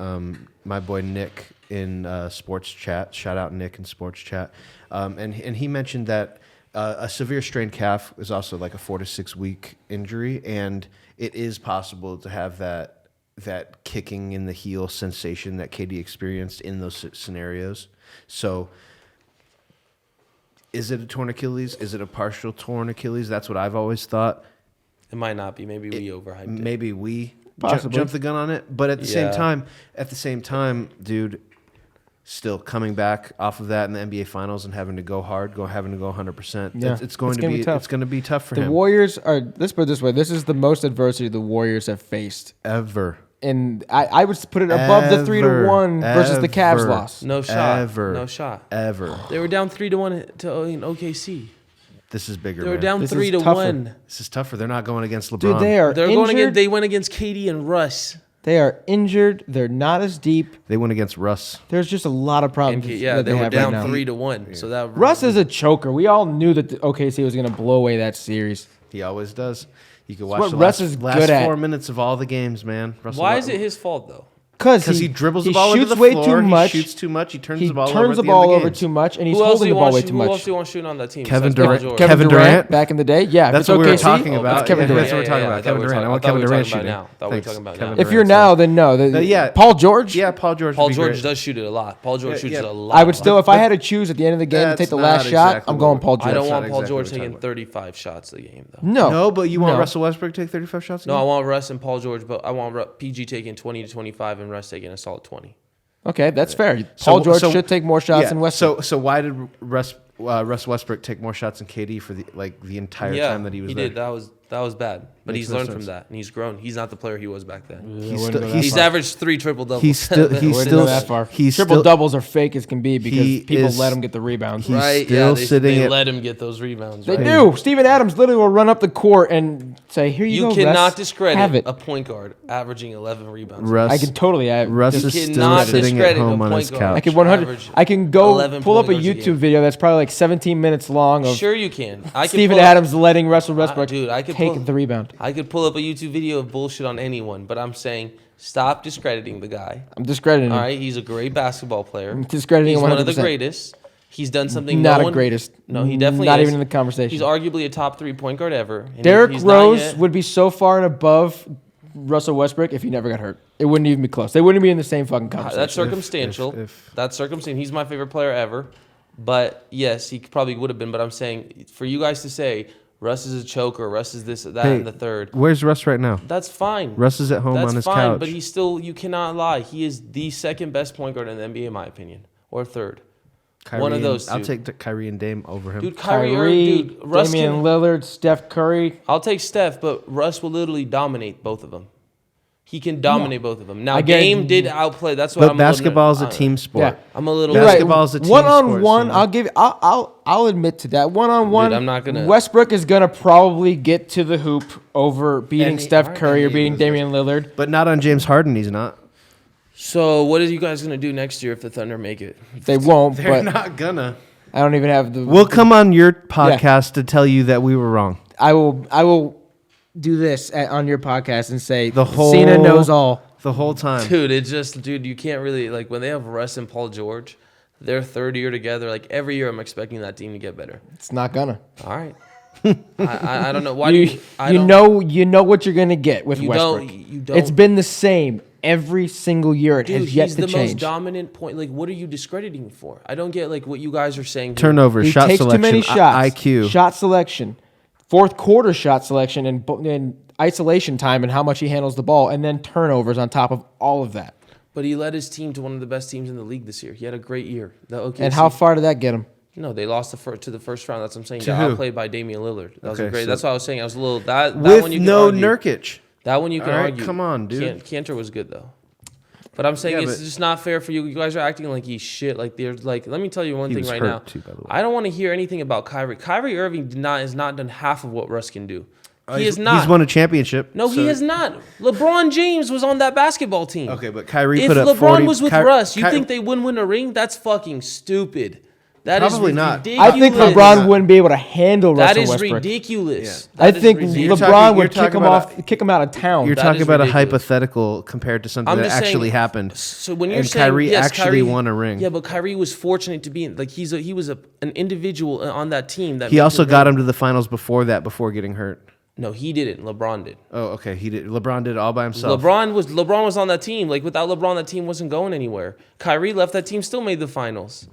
Nick in sports chat. Shout out Nick in sports chat, and he mentioned that a severe strained calf is also like a 4 to 6 week injury, and it is possible to have that kicking in the heel sensation that KD experienced in those scenarios. So, is it a torn Achilles? Is it a partial torn Achilles? That's what I've always thought. It might not be. Maybe we overhyped it. Maybe we Possibly. jumped the gun on it, but at the same time, dude, still coming back off of that in the NBA Finals and having to go hard, having to go 100%. Yeah. It's going to be tough. It's going to be tough for The him. Warriors are. Let's put it this way: this is the most adversity the Warriors have faced, Ever. and I would put it above the 3-1 versus the Cavs Ever. loss. No shot. Ever. No shot. Ever. They were down 3-1 to OKC. This is bigger. They were man. down This is 3-1. tougher. This is tougher. They're not going against LeBron. Dude, They're going injured. against. They went against KD and Russ. They are injured. They're not as deep. They went against Russ. There's just a lot of problems. that They were have down right now. 3-1. So that Russ is a choker. We all knew that the OKC was going to blow away that series. He always does. You can what watch the Russ last is good at. 4 minutes of all the games, man. Why is it his fault though? Because Because he dribbles the ball into shoots the way floor. too much. He shoots too much. He turns He the ball over. turns at the end of ball over games. too much, and he's Who else holding do the you ball want? way Who too else much. do you want shooting on that team? Kevin besides Paul Durant. George? Kevin Durant back in the day. Yeah, That's if what it's we were OKC, talking about. That's Kevin Yeah, Durant. that's what we're talking I about. thought Kevin we were Durant. I want talking Kevin about Durant now. shooting. Thought we were Thanks. talking about Kevin now. Durant. If you're now, then no. yeah. Paul George. Yeah, Paul George. Paul would be George great. does shoot it a lot. Paul George shoots yeah. it a lot. I would still, if I had to choose at the end of the game to That's take the not last shot, exactly I'm going what- Paul George. I don't That's want not Paul exactly George what we're taking talking 35 shots a game though. No, But you want No. Russell Westbrook to take 35 shots? No, I want Russ and Paul George, but I want PG taking 20 to 25 and Russ taking a solid 20. Okay, that's fair. Paul George should take more shots than Westbrook. So why did Russ Westbrook take more shots than KD for the entire time that he was he there? did. That was That was bad. But Makes he's no learned sense. from that, and he's grown. He's not the player he was back then. He's He's averaged 3 triple doubles. He's still Wouldn't go that far. he's Triple still- doubles are fake as can be because people is- let him get the rebounds. he's right? still Yeah, sitting they at- let him get those rebounds. They Right? do. Steven Adams literally will run up the court and say, "Here you, You go, cannot Russ. Have discredit it." a point guard averaging 11 rebounds. Russ. I can totally. Russ just- is still cannot sitting at discredit home a on point his guard. couch. I can 100. Average I can go 11 pull up a point guards a YouTube game. video that's probably like 17 minutes long of Sure, you can. I can Steven pull up- Adams letting Russell Westbrook Dude, I could take pull- the rebound. I could pull up a YouTube video of bullshit on anyone, but I'm saying stop discrediting the guy. I'm discrediting All him. right, he's a great basketball player. I'm discrediting He's him one of the 100%. greatest. He's done something. Not no a one, greatest. No, he definitely not is. even in the conversation. He's arguably a top 3 point guard ever. and Derrick he's not Rose yet- would be so far and above Russell Westbrook if he never got hurt. It wouldn't even be close. They wouldn't be in the same fucking conversation. That's circumstantial. if- That's circumstantial. He's my favorite player ever. But yes, he probably would have been. But I'm saying for you guys to say Russ is a choker, Russ is this, that, Hey, and the third. Where's Russ right now? That's fine. Russ is at home That's on his fine, couch. but he's still. You cannot lie. He is the second best point guard in the NBA, in my opinion, or third. Kyrie one of and- those I'll two. take Kyrie and Dame over him. Dude, Kyrie, dude, Russ Damian can. Lillard, Steph Curry. I'll take Steph, but Russ will literally dominate both of them. He can dominate both of them. Now, I guarantee- Dame did outplay. That's what but I'm. basketball is a a team sport. Yeah. I'm a little. You're right. Basketball is a team One on sport, one, Sina. I'll give. I'll admit to that. One on one, Dude, I'm not gonna- Westbrook is gonna probably get to the hoop over beating And he- Steph alright, Curry or and he beating was- Damian Lillard. But not on James Harden. He's not. So, what are you guys gonna do next year if the Thunder make it? They won't. They're But not gonna. I don't even have the. We'll come on your podcast to tell you that we were wrong. I will do this on your podcast and say The whole Cena knows all. The whole time. Dude, you can't really like when they have Russ and Paul George, their third year together. Like every year, I'm expecting that team to get better. It's not gonna. All right. I don't know why do you. I you don't- know what you're gonna get with You Westbrook. don't- you don't- It's been the same every single year. It Dude, has yet he's to the most change. dominant point. Like, what are you discrediting for? I don't get like what you guys are saying. here. Turnover, He shot takes selection, too many shots. IQ. Shot selection, fourth quarter shot selection, and isolation time, and how much he handles the ball, and then turnovers on top of all of that. But he led his team to one of the best teams in the league this year. He had a great year. The OKC. And how far did that get him? No, they lost to the first round. That's what I'm saying. To They who? outplayed by Damian Lillard. That was Okay, a great. so- That's why I was saying I was a little that With one you can no argue. Nurkic. That one you can All right, argue. come on, dude. Cantor was good though. But I'm saying Yeah, it's but- just not fair for you. You guys are acting like he's shit. Like they're like. Let me tell you one He thing was right hurt now. too, by the way. I don't want to hear anything about Kyrie. Kyrie Irving has not done half of what Russ can do. He He's- is not. He's won a championship. No, so- he has not. LeBron James was on that basketball team. Okay, but Kyrie If put up LeBron 40. was with Russ, you think they wouldn't win a ring? That's fucking stupid. That is Probably not. ridiculous. I think LeBron wouldn't be able to handle That Russell is Westbrook. ridiculous. I That is think ridiculous. You're LeBron talking- would you're kick talking him about kick him out of town. You're That talking is about a ridiculous. hypothetical compared to something I'm that just actually saying, happened. So when you're and saying Kyrie yes, actually Kyrie won a ring. Yeah, but Kyrie was fortunate to be in, like he was an individual on that team that He made also the got ring. him to the finals before that, before getting hurt. No, he didn't. LeBron did. Oh, okay. He did. LeBron did it all by himself. LeBron was on that team. Like without LeBron, that team wasn't going anywhere. Kyrie left that team, still made the finals.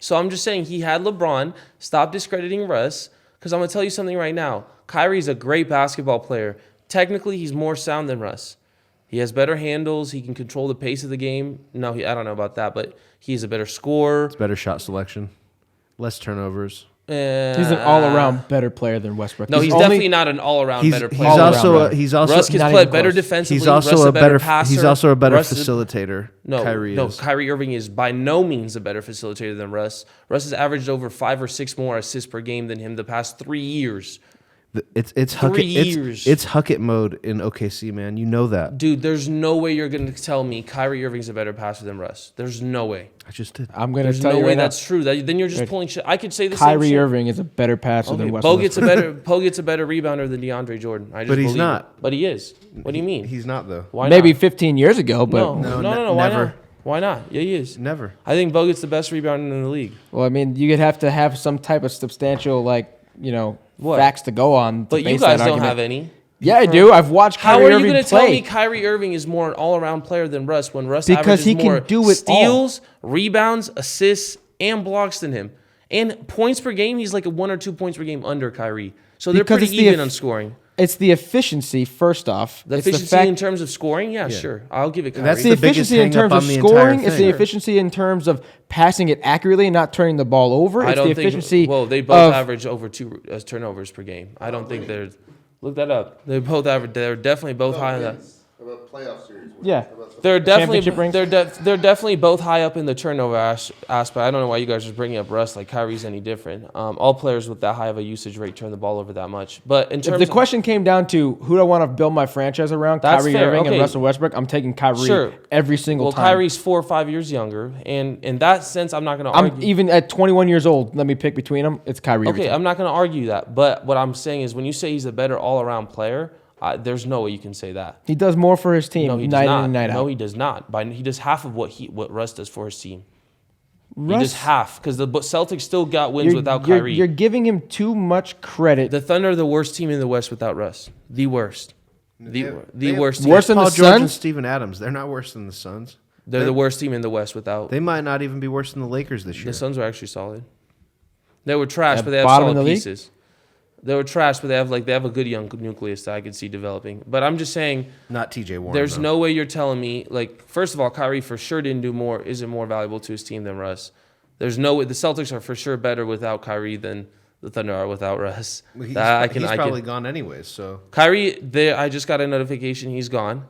So I'm just saying he had LeBron. Stop discrediting Russ, because I'm gonna tell you something right now. Kyrie's a great basketball player. Technically, he's more sound than Russ. He has better handles. He can control the pace of the game. No, I don't know about that, but he's a better scorer. It's better shot selection, less turnovers. He's an all-around better player than Westbrook. No, he's only- definitely not an all-around He's, better he's player. also he's also Russ can not play even better close. defensively. he's also Russ a better passer. he's also a better Russ is- facilitator. No, Kyrie no, is. Kyrie Irving is by no means a better facilitator than Russ. Russ has averaged over 5 or 6 more assists per game than him the past 3 years. It's 3 Huckett, years. it's Huckett mode in OKC, man. You know that. Dude, there's no way you're going to tell me Kyrie Irving's a better passer than Russ. There's no way. I just did. I'm going to There's tell no you way right now, that's true. Then you're just pulling shit. I could say the same Kyrie shit. Irving is a better passer Okay, than Bo Westbrook. gets a better rebounder than DeAndre Jordan. I just But he's believe not. it. But he is. What do you mean? He's not though. Why Maybe not? 15 years ago, but No. Why never. not? Why not? Yeah, he is. Never. I think Bogut's the best rebounder in the league. well, I mean, you'd have to have some type of substantial, What? facts to go on. To But you base guys that don't argument. have any. Yeah, I do. I've watched How Kyrie are you Irving going to tell play. me Kyrie Irving is more an all-around player than Russ when Russ Because averages he can more do it steals, rebounds, assists, and blocks than him? And points per game, he's like 1 or 2 points per game under Kyrie. So they're Because it's pretty the even eff- on scoring. It's the efficiency, first off. The It's efficiency fact- in terms of scoring, yeah, sure. I'll give it Kyrie. That's It's the the biggest efficiency in hang-up terms of on the entire scoring. It's the thing. efficiency in terms of passing it accurately and not turning the ball over. I It's don't the think. efficiency Well, they both of average over 2 turnovers per game. I don't think they're. Look that up. They're definitely both high on that. About playoff series. Yeah. They're Championship rings? definitely they're definitely both high up in the turnover aspect. I don't know why you guys are bringing up Russ like Kyrie's any different. All players with that high of a usage rate turn the ball over that much. But in If terms the of question came down to who do I want to build my franchise around, That's Kyrie fair, Irving okay. and Russell Westbrook, I'm taking Kyrie every single time. Kyrie's 4 or 5 years younger, and in that sense, I'm not going to I'm argue. even at 21 years old. Let me pick between them. It's Kyrie. every Okay, time. I'm not going to argue that. But what I'm saying is, when you say he's a better all-around player, there's no way you can say that. He does more for his team No, he does night not. in and night out. No, he does not. He does half of what Russ does for his team. He Russ, does half because the Celtics still got wins without Kyrie. You're giving him too much credit. The Thunder are the worst team in the West without Russ. The worst. The worst team. Worse than Paul the George and Suns? Steven Adams. They're not worse than the Suns. They're the worst team in the West without. They might not even be worse than the Lakers this year. The Suns are actually solid. They were trash, At but they have bottom of solid the league? pieces. They were trash, but they have a good young nucleus that I could see developing. But I'm just saying, Not TJ Warren. there's though. no way you're telling me, like, first of all, Kyrie for sure isn't more valuable to his team than Russ. There's no way. The Celtics are for sure better without Kyrie than the Thunder are without Russ. Well, He's, That he's probably gone anyways. So Kyrie, I just got a notification he's gone.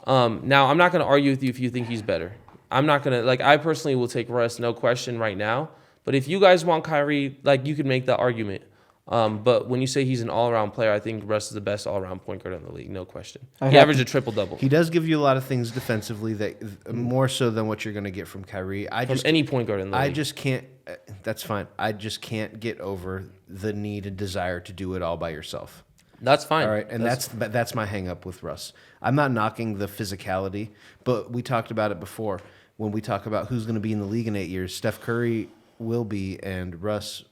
Now, I'm not going to argue with you if you think he's better. I'm not going to, I personally will take Russ, no question, right now. But if you guys want Kyrie, you could make that argument. But when you say he's an all-around player, I think Russ is the best all-around point guard in the league, no question. He averaged a triple-double. he does give you a lot of things defensively that more so than what you're going to get from Kyrie. From any point guard in the league. I just can't. That's fine. I just can't get over the need and desire to do it all by yourself. That's fine. All right, and that's my hang up with Russ. I'm not knocking the physicality, but we talked about it before. When we talk about who's going to be in the league in 8 years, Steph Curry will be, and Russ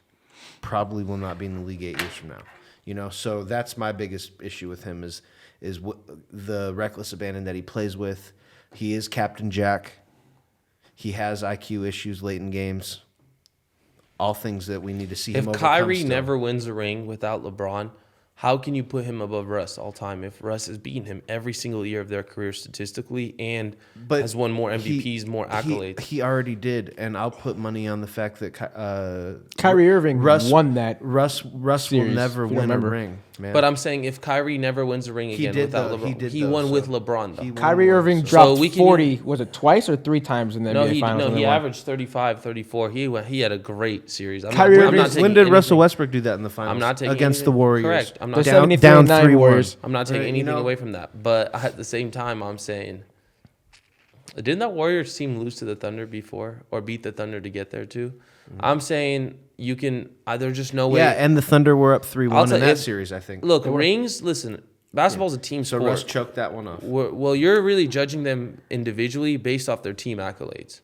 probably will not be in the league 8 years from now. So that's my biggest issue with him is the reckless abandon that he plays with. He is Captain Jack. He has IQ issues late in games. All things that we need to see him If overcome Kyrie still. never wins a ring without LeBron, how can you put him above Russ all time if Russ has beaten him every single year of their career statistically and has won more MVPs, more accolades? He already did, and I'll put money on the fact that Kyrie Irving won that. Russ will series, never if you win a remember. ring, man. But I'm saying if Kyrie never wins a ring He again did, without though. LeBron, He did, won though, with so LeBron though. he won Kyrie one, Irving so- dropped we can 40. Was it twice or 3 times in the NBA Finals? when they he won? averaged 35, 34. He had a great series. Kyrie Irving- When did Russell Westbrook do that in the finals? I'm not taking against anything- the Warriors. Correct. I'm The not They're 73-9 3-1. Warriors. I'm not taking Right, anything away from that. But at the same time, I'm saying, didn't that Warriors team lose to the Thunder before or beat the Thunder to get there too? I'm saying you can. There's just no way. Yeah, and the Thunder were up 3-1 tell in you, that series, I think. Look, rings. Listen, basketball's a team So sport. Russ choked that one off. Well, you're really judging them individually based off their team accolades.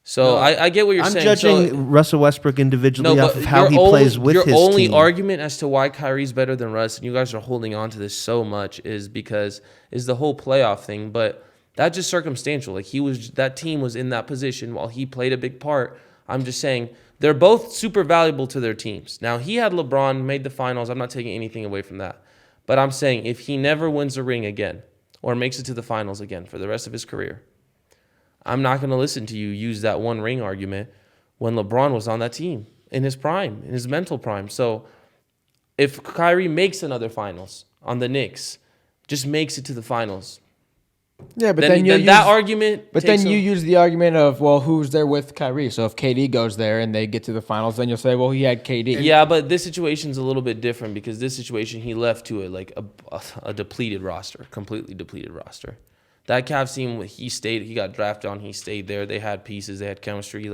So I get what you're I'm saying. judging So, Russell Westbrook individually no, off but of how he plays with your his only team. argument as to why Kyrie's better than Russ, and you guys are holding on to this so much, is the whole playoff thing. But that's just circumstantial. That team was in that position while he played a big part. I'm just saying they're both super valuable to their teams. Now he had LeBron, made the finals. I'm not taking anything away from that. But I'm saying if he never wins a ring again or makes it to the finals again for the rest of his career, I'm not going to listen to you use that one ring argument when LeBron was on that team in his prime, in his mental prime. So if Kyrie makes another finals on the Knicks, just makes it to the finals, Yeah, but then then that argument. But then you use the argument of, well, who's there with Kyrie? So if KD goes there and they get to the finals, then you'll say, well, he had KD. Yeah, but this situation's a little bit different because this situation he left to a depleted roster, completely depleted roster. That Cavs team, he got drafted on, he stayed there. They had pieces, they had chemistry.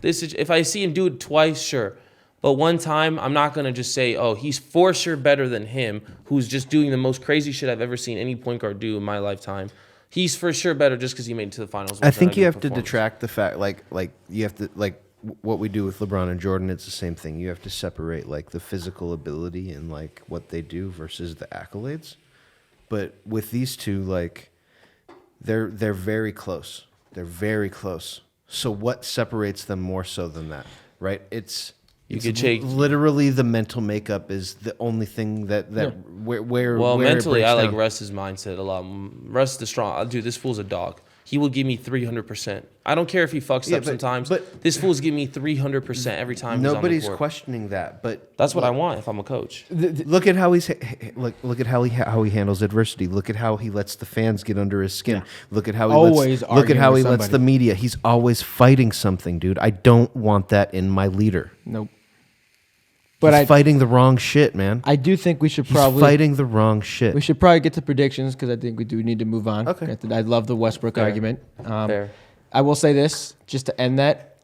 If I see him do it twice, sure. But one time, I'm not going to just say, oh, he's for sure better than him, who's just doing the most crazy shit I've ever seen any point guard do in my lifetime. He's for sure better just because he made it to the finals. I think you have to detract the fact, you have to, what we do with LeBron and Jordan, it's the same thing. You have to separate, the physical ability and, what they do versus the accolades. But with these two, they're very close. They're very close. So what separates them more so than that, right? It's literally the mental makeup is the only thing where Well, where mentally, it breaks I like down. Russ's mindset a lot. Russ is the strong. Dude, this fool's a dog. he will give me 300%. I don't care if he fucks up sometimes. But this fool's giving me 300% every time. Nobody's he's on the court. questioning that, but That's what I want if I'm a coach. look at how look at how he handles adversity. Look at how he lets the fans get under his skin. Look at how he Always look at arguing how with he lets somebody. the media. He's always fighting something, dude. I don't want that in my leader. Nope. But He's fighting the wrong shit, man. I do think we should He's probably fighting the wrong shit. we should probably get to predictions because I think we do need to move on. Okay. I love the Westbrook argument. Fair. I will say this just to end that.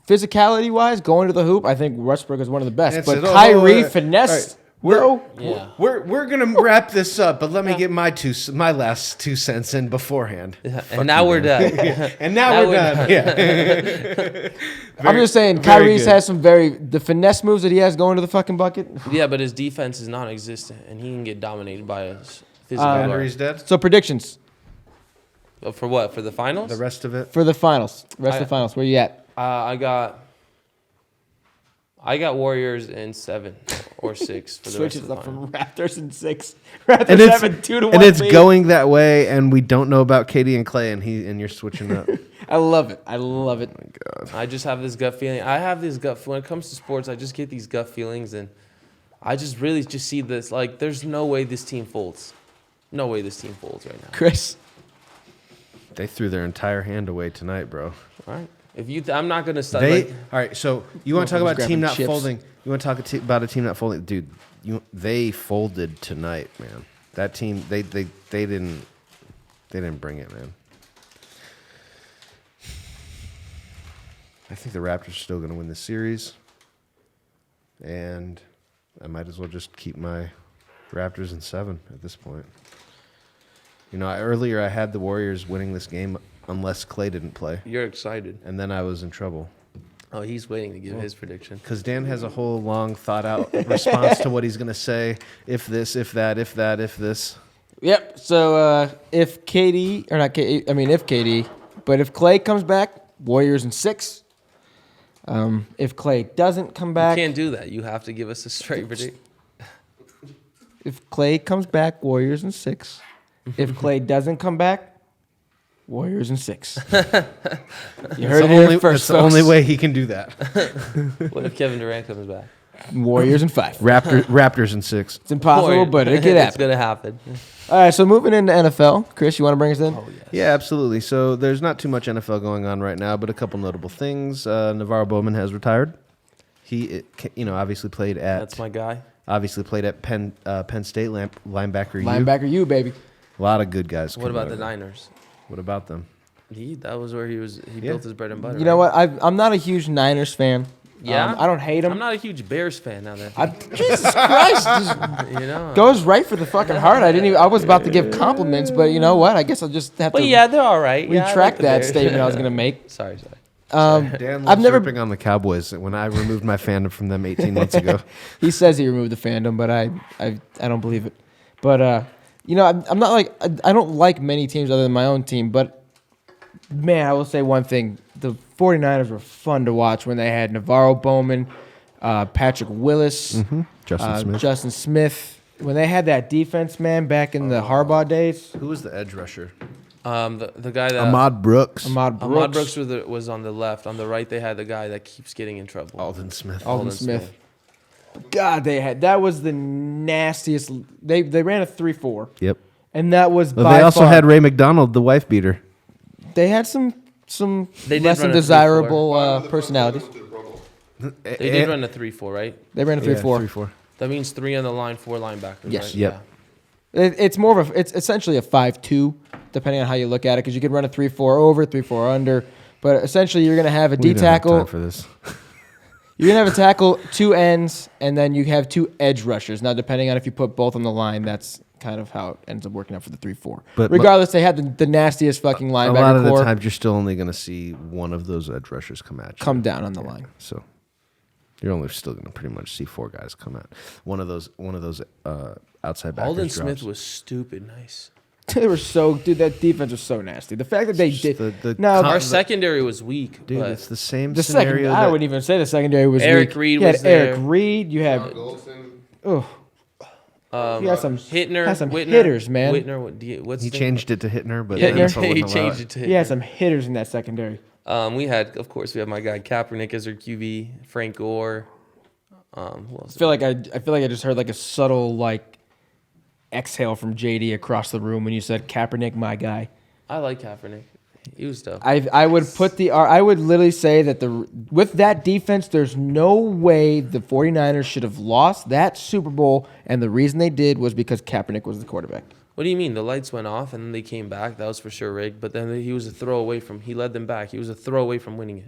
Physicality wise, going to the hoop, I think Westbrook is one of the best. That's But it. Kyrie All finesse. right. Yeah. We're gonna wrap this up, but let me get my last 2 cents in beforehand. And now we're done. And now we're done. Yeah. I'm just saying, very Kyrie's good. has the finesse moves that he has going to the fucking bucket. Yeah, but his defense is non-existent, and he can get dominated by us. Physical Battery's guard. dead. So predictions For what? For the finals? The rest of it. for the finals. Rest of the finals. Where you at? I got Warriors in 7 or 6 for the rest of Switches the up finals. from Raptors in 6. Raptors And it's 7, 2-1 and it's lead. going that way, and we don't know about Katie and Clay, and you're switching up. I love it. I love it. I just have this gut feeling. I have this gut. When it comes to sports, I just get these gut feelings, and I just really just see this. Like, there's no way this team folds. No way this team folds right now. Chris. They threw their entire hand away tonight, bro. All right. If you, I'm not gonna start. All right. So you want to talk Motherfuckers about a team grabbing not chips. folding? You want to talk about a team not folding, dude? They folded tonight, man. That team, they didn't bring it, man. I think the Raptors are still going to win the series, and I might as well just keep my Raptors in 7 at this point. You know, earlier I had the Warriors winning this game unless Clay didn't play, You're excited. and then I was in trouble. Oh, he's waiting to give his prediction. Because Dan has a whole long thought-out response to what he's going to say. If this, if that, if that, if this. Yep. So if KD, or not KD, I mean if KD, but if Clay comes back, Warriors in 6. If Clay doesn't come You back, can't do that. You have to give us a straight prediction. if Clay comes back, Warriors in 6. If Clay doesn't come back, Warriors in 6. You heard it here first, That's the only folks. way he can do that. What if Kevin Durant comes back? Warriors in 5. Raptors in 6. It's impossible, but it could It's happen. gonna happen. All right, so moving into NFL. Chris, you want to bring us in? Oh yes. Yeah, absolutely. So there's not too much NFL going on right now, but a couple notable things. Navarro Bowman has retired. He, obviously played at That's my guy. Penn State linebacker. Linebacker, you baby. A lot of good guys. What coming about out the of there. Niners? What about them? That was where he built his bread and butter. You know right? what? I'm not a huge Niners fan. Yeah? I don't hate them. I'm not a huge Bears fan now that Jesus Christ, just you know. goes right for the fucking heart. I was about to give compliments, but you know what? I guess I'll just have But to yeah, they're all right. Yeah, I retract like the that Bears. statement I was going to make. Sorry. Dan loves I've never. ripping on the Cowboys when I removed my fandom from them 18 months ago. He says he removed the fandom, but I don't believe it. But I'm not like I don't like many teams other than my own team. But man, I will say one thing: the 49ers were fun to watch when they had Navarro Bowman, Patrick Willis, Justin Smith. When they had that defense, man, back in the Harbaugh days. Who was the edge rusher? The guy that Ahmad Brooks. Ahmad Ahmad Brooks. Brooks was on the left. On the right, they had the guy that keeps getting in trouble. Alden Smith. Alden Smith. God, that was the nastiest. They ran a 3-4, Yep. and that was Well, by they also far- had Ray McDonald, the wife beater. They had some They did less than run a 3-4. desirable personalities. They did run a 3-4, right? They ran a 3-4. 3-4. That means 3 on the line, 4 linebackers. Yes. Right? Yep. It's more of it's essentially a 5-2, depending on how you look at it, because you could run a 3-4 over, 3-4 under, but essentially you're gonna have a D We don't have tackle. time for this. You're gonna have a tackle, 2 ends, and then you have 2 edge rushers. Now, depending on if you put both on the line, that's kind of how it ends up working out for the 3-4. But regardless, they had the nastiest fucking linebacker A lot of the core times, you're still only going to see one of those edge rushers come at you. come down on the line. So you're only still going to pretty much see 4 guys come at one of those outside backers. Alden drops. Smith was stupid nice. They were that defense was so nasty. The fact that they did the now Our secondary was weak. Dude, but it's the same the scenario. second, I wouldn't even say the secondary was Eric weak. Reed You had was Eric there. Reed. You had Goldson. oh He has some Hittner, has some Whitner, hitters, man. Whitner, what's He his name? changed it to Hittner, but Yeah, the NFL he wouldn't allow changed it to Hittner. He has some hitters in that secondary. We had my guy Kaepernick as our QB, Frank Gore. Who else? I feel like I just heard like a subtle like exhale from JD across the room when you said Kaepernick, my guy. I like Kaepernick. He was dope. I would literally say that with that defense, there's no way the 49ers should have lost that Super Bowl, and the reason they did was because Kaepernick was the quarterback. What do you mean? The lights went off and then they came back. That was for sure rigged. But then he was a throw away from. He led them back. He was a throw away from winning it.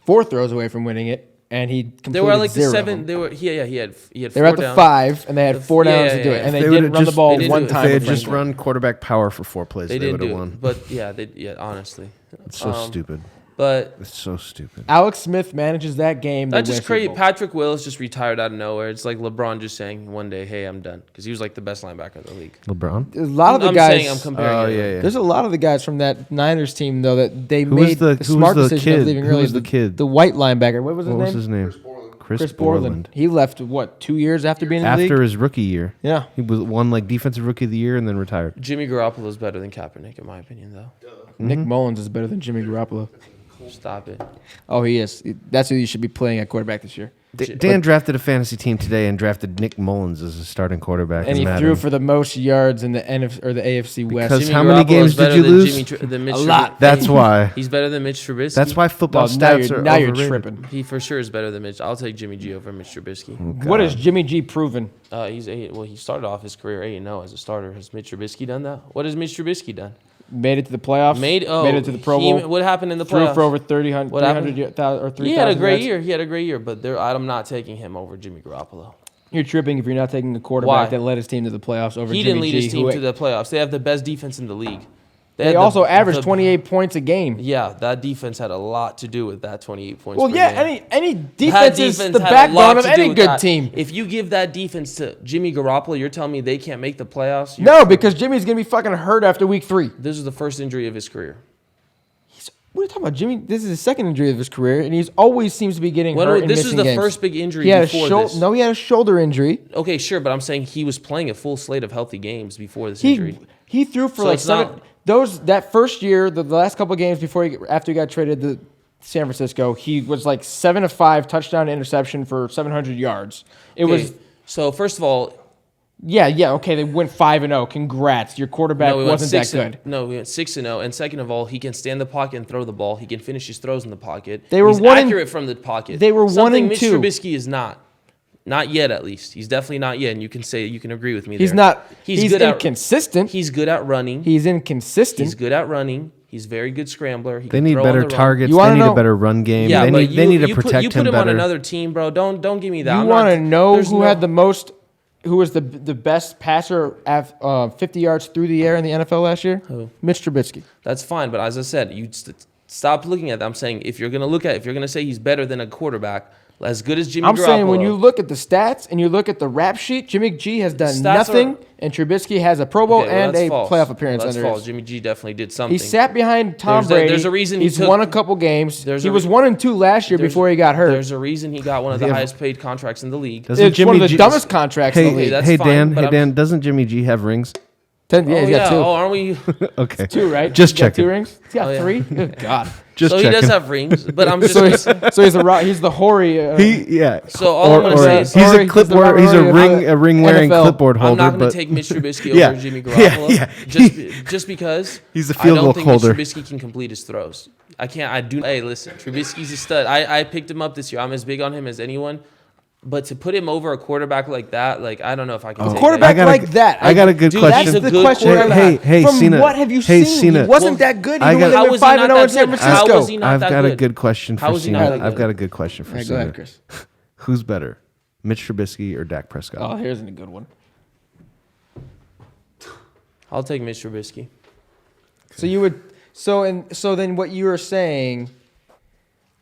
4 throws away from winning it, and he completed They were like the 0 of 7. them. They were. He had. They 4 were at the down. 5, and they had 4 downs to do it, yeah. and they They didn't would've run the just- ball they didn't one do it. time. If they had with just Franklin. run quarterback power for 4 plays, They they didn't would have do won. it. But yeah, honestly, It's so stupid. But It's so stupid. Alex Smith manages that game. that's they win just a Super crazy. Bowl. Patrick Willis just retired out of nowhere. It's like LeBron just saying one day, "Hey, I'm done," because he was like the best linebacker in the league. LeBron? A lot of the I'm guys. saying I'm comparing. Oh, it. yeah. There's a lot of the guys from that Niners team though that they Who was made the- the who was smart the decision of kid? leaving Who early. was the kid? The white linebacker. What was his What name? was his name? Chris Borland. He left 2 years after being in the After league. his rookie year. Yeah. He won like defensive rookie of the year and then retired. Jimmy Garoppolo is better than Kaepernick, in my opinion, though. Nick Mullins is better than Jimmy Garoppolo. Stop it. Oh, he is. That's who you should be playing at quarterback this year. Dan drafted a fantasy team today and drafted Nick Mullins as a starting quarterback. And he threw for the most yards in the NFC or the AFC West. Because Jimmy how many Garoppolo games is better did you than lose? Mitch A lot. That's why. He's better than Mitch Trubisky. That's why football Well, now stats you're, are now you're overrated. tripping. He for sure is better than Mitch. I'll take Jimmy G over Mitch Trubisky. What has Jimmy G proven? He's 8. Well, he started off his career 8-0 as a starter. Has Mitch Trubisky done that? What has Mitch Trubisky done? Made it to the playoffs. Made it to the Pro Bowl. What happened in the Threw playoffs? for over 300 What happened? or 3,000 He had a great yards. year. He had a great year, but I'm not taking him over Jimmy Garoppolo. You're tripping if you're not taking a quarterback Why? that led his team to the playoffs over He Jimmy didn't lead G, his team who- to the playoffs. They have the best defense in the league. They had also the- averaged the- 28 points a game. Yeah, that defense had a lot to do with that 28 points. Well, per yeah, game. any That defense is the had a lot backbone of to do any with good that. team. If you give that defense to Jimmy Garoppolo, you're telling me they can't make the playoffs? No, because Jimmy's going to be fucking hurt after week 3. This is the first injury of his career. What are you talking about? Jimmy, this is his second injury of his career, and he's always seems to be getting hurt and This is missing the games. first big injury He had before a this. No, he had a shoulder injury. Okay, sure, but I'm saying he was playing a full slate of healthy games before this injury. He threw for So like it's 7 not- that first year, the last couple of games after he got traded to San Francisco, he was like 7 of 5 touchdown interception for 700 yards. It was So first of all, okay, they went 5-0. Congrats. Your quarterback we went wasn't that 6-0. good. No, we went 6-0. And second of all, he can stand the pocket and throw the ball. He can finish his throws in the pocket. They were He's 1 and- accurate from the pocket. they were 1 Something and Mitch 2. Trubisky is not. Not yet, at least. He's definitely not yet, and you can agree with me. He's there. not. He's good inconsistent. He's good at running. He's inconsistent. He's good at running. He's very good scrambler. He They can need throw on better the run. targets. You They wanna need know- a better run game. Yeah, they but need to you protect put him him better. on another team, bro. Don't give me that. You want to know who had the most? Who was the best passer at 50 yards through the air in the NFL last year? Who? Mitch Trubisky. That's fine, but as I said, you stop looking at that. I'm saying if you're gonna say he's better than a quarterback, as good as Jimmy I'm Garoppolo. saying when you look at the stats and you look at the rap sheet, Jimmy G has done Stats nothing, and Trubisky has a Pro Bowl Okay, well, and that's a false. playoff appearance That's under false. his. Jimmy G definitely did something. He sat behind Tom Brady. There's a reason he's took- won a couple games. There's He a was re- 1-2 last year before he got hurt. There's a reason he got one of the Yeah. highest paid contracts in the league. Doesn't It's one of the G- dumbest contracts in the Hey, league. that's hey fine, but Dan. I'm- Doesn't Jimmy G have rings? Yeah, Oh he's yeah. got 2. Oh, aren't we? Okay. 2, right? Just He's got checking. 2 rings. He's got Oh, yeah. 3. Good God. Just So checking. he does have rings, but I'm just. So he's the hoary. So all I'm gonna say is- he's Or a he's clipboard. the He's a Rory ring wearing NFL. clipboard I'm holder. not going But to take Mitch Trubisky Yeah. over Jimmy Garoppolo. Yeah. Just because He's a field I goal don't think holder. Mitch Trubisky can complete his throws. I can't. I do. Hey, listen, Trubisky's a stud. I picked him up this year. I'm as big on him as anyone. But to put him over a quarterback like that, like I don't know if I can. A take quarterback that. like that. I got a good Dude, question. That's the good question. quarterback. Hey, From Sina. what have you Hey, seen? Sina. He wasn't Well, that good. I He got- was How only was he not 5-0 in that San good? Francisco. How was he not I've that got a good? good question How for was he Sina. not that I've good? got a good question for All right, go Sina. ahead, Chris. Who's better, Mitch Trubisky or Dak Prescott? Oh, here's a good one. I'll take Mitch Trubisky. So you would. So then what you were saying.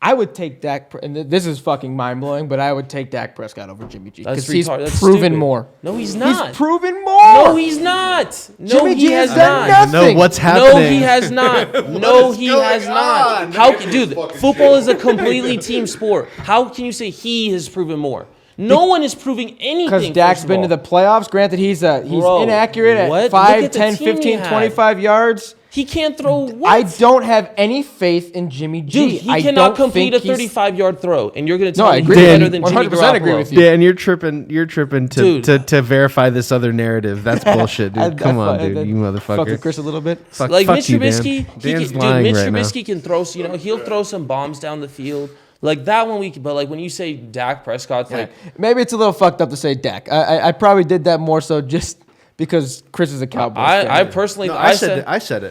I would take Dak, and this is fucking mind blowing, but I would take Dak Prescott over Jimmy G That's because he's retarded. That's proven stupid. more. No, he's not. He's proven more. No, he's not. No, Jimmy he G has has done not. nothing. No, what's happening? No, he has not. No, he has not. How, dude? fucking Football shit. is a completely team sport. How can you say he has proven more? No one is proving anything. Because Dak's been to the playoffs. Granted, he's Bro, inaccurate what? at Look 5, at the 10, team he 15, had. 25 yards. He can't throw what? I don't have any faith in Jimmy G. Dude, he I cannot don't complete a think 35-yard throw, and you're going to No, tell I me agree. he's Dan, better than Jimmy 100% Garoppolo. agree with you. Dan, you're tripping Dude. to verify this other narrative. That's bullshit, dude. Come on, dude. You Fuck with motherfucker. Chris a little bit. Fuck, Like fuck Mitch you, Dan. Trubisky, Dan's dude, lying Mitch right now. Trubisky can throw, he'll throw some bombs down the field. Like that one week, but like when you say Dak Prescott's like, Maybe it's a little fucked up to say Dak. I probably did that more so just because Chris is a Cowboys fan. I personally, No, I I said it.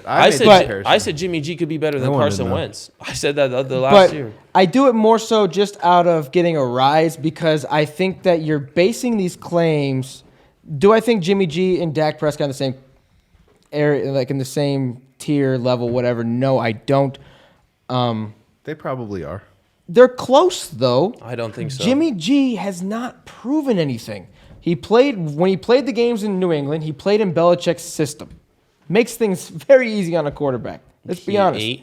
I made said, the comparison. I said Jimmy G could be better than wanted to Carson know. Wentz. I said that the last But year. I do it more so just out of getting a rise because I think that you're basing these claims. Do I think Jimmy G and Dak Prescott in the same area, like in the same tier level, whatever? No, I don't. They probably are. They're close though. I don't think so. Jimmy G has not proven anything. When he played the games in New England, he played in Belichick's system. Makes things very easy on a quarterback. Let's be honest.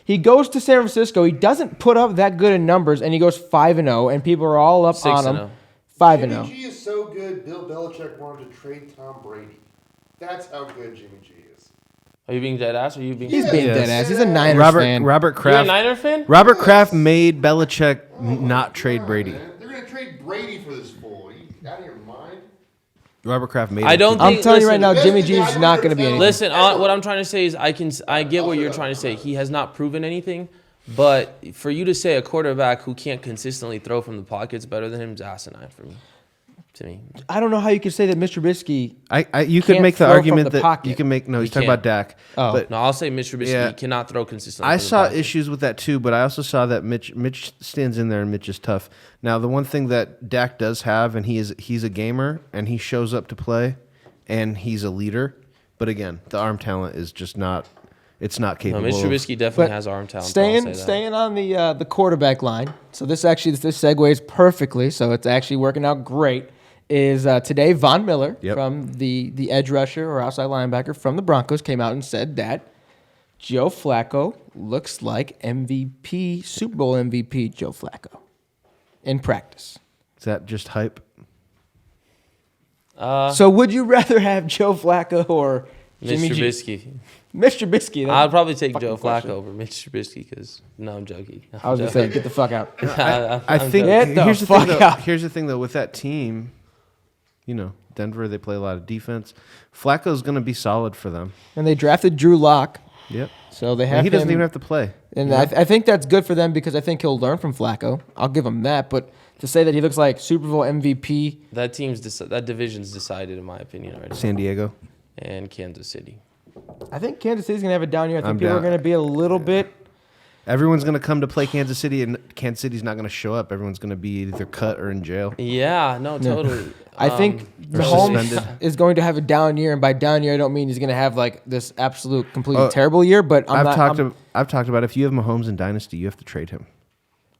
He goes to San Francisco. He doesn't put up that good in numbers, and he goes 5-0, and people are all up on him. 5-0. Jimmy G is so good, Bill Belichick wanted to trade Tom Brady. That's how good Jimmy G is. Are you being dead ass? Or are you being? He's Yeah. being Yes. dead ass. He's a Niners Robert fan. Robert You're a Kraft. Niner fan? Robert Kraft made Belichick not trade Brady. Man, they're going to trade Brady for this fool. Are you out of your mind? Robert Kraft made. I don't I'm think. telling you right listen, now, Jimmy G is not going to be anything. Listen, what I'm trying to say is I get what you're trying to say. He has not proven anything, but for you to say a quarterback who can't consistently throw from the pocket's better than him is asinine for me. To me, I don't know how you could say that Mr. Trubisky. You could Can't make the throw from argument the that pocket. you can make. No, he's talking can't. about Dak. Oh. But no, I'll say Mitch Trubisky Yeah. cannot throw consistently. I from the saw pocket. issues with that too, but I also saw that Mitch stands in there and Mitch is tough. Now, the one thing that Dak does have, and he's a gamer and he shows up to play, and he's a leader. But again, the arm talent is just not. It's not No, capable. Mitch of- Trubisky definitely But has arm talent. I'll say that. staying on the quarterback line. So this segues perfectly. So it's actually working out great. Is today Von Miller Yep. from the edge rusher or outside linebacker from the Broncos came out and said that Joe Flacco looks like MVP, Super Bowl MVP Joe Flacco in practice. Is that just hype? So would you rather have Joe Flacco or Jimmy Mitch G? Trubisky. Mitch Trubisky. I'd probably take Joe question. Flacco over Mitch Trubisky because no, I'm joking. I was gonna say, get the fuck out. I think Get the here's the fuck thing. Though, out. here's the thing though. With that team, Denver, they play a lot of defense. Flacco's going to be solid for them. And they drafted Drew Lock, Yep. so they And have he doesn't him- even have to play. And I think that's good for them because I think he'll learn from Flacco. I'll give him that. But to say that he looks like Super Bowl MVP, that that division's decided in my opinion already. San Diego. And Kansas City. I think Kansas City's going to have a down year. I think I'm people are down. going to be a little bit. Everyone's going to come to play Kansas City, and Kansas City's not going to show up. Everyone's going to be either cut or in jail. Yeah, no, totally. I think or Mahomes suspended. is going to have a down year. And by down year, I don't mean he's going to have like this absolute, completely Oh, terrible year. But I've talked about if you have Mahomes in Dynasty, you have to trade him.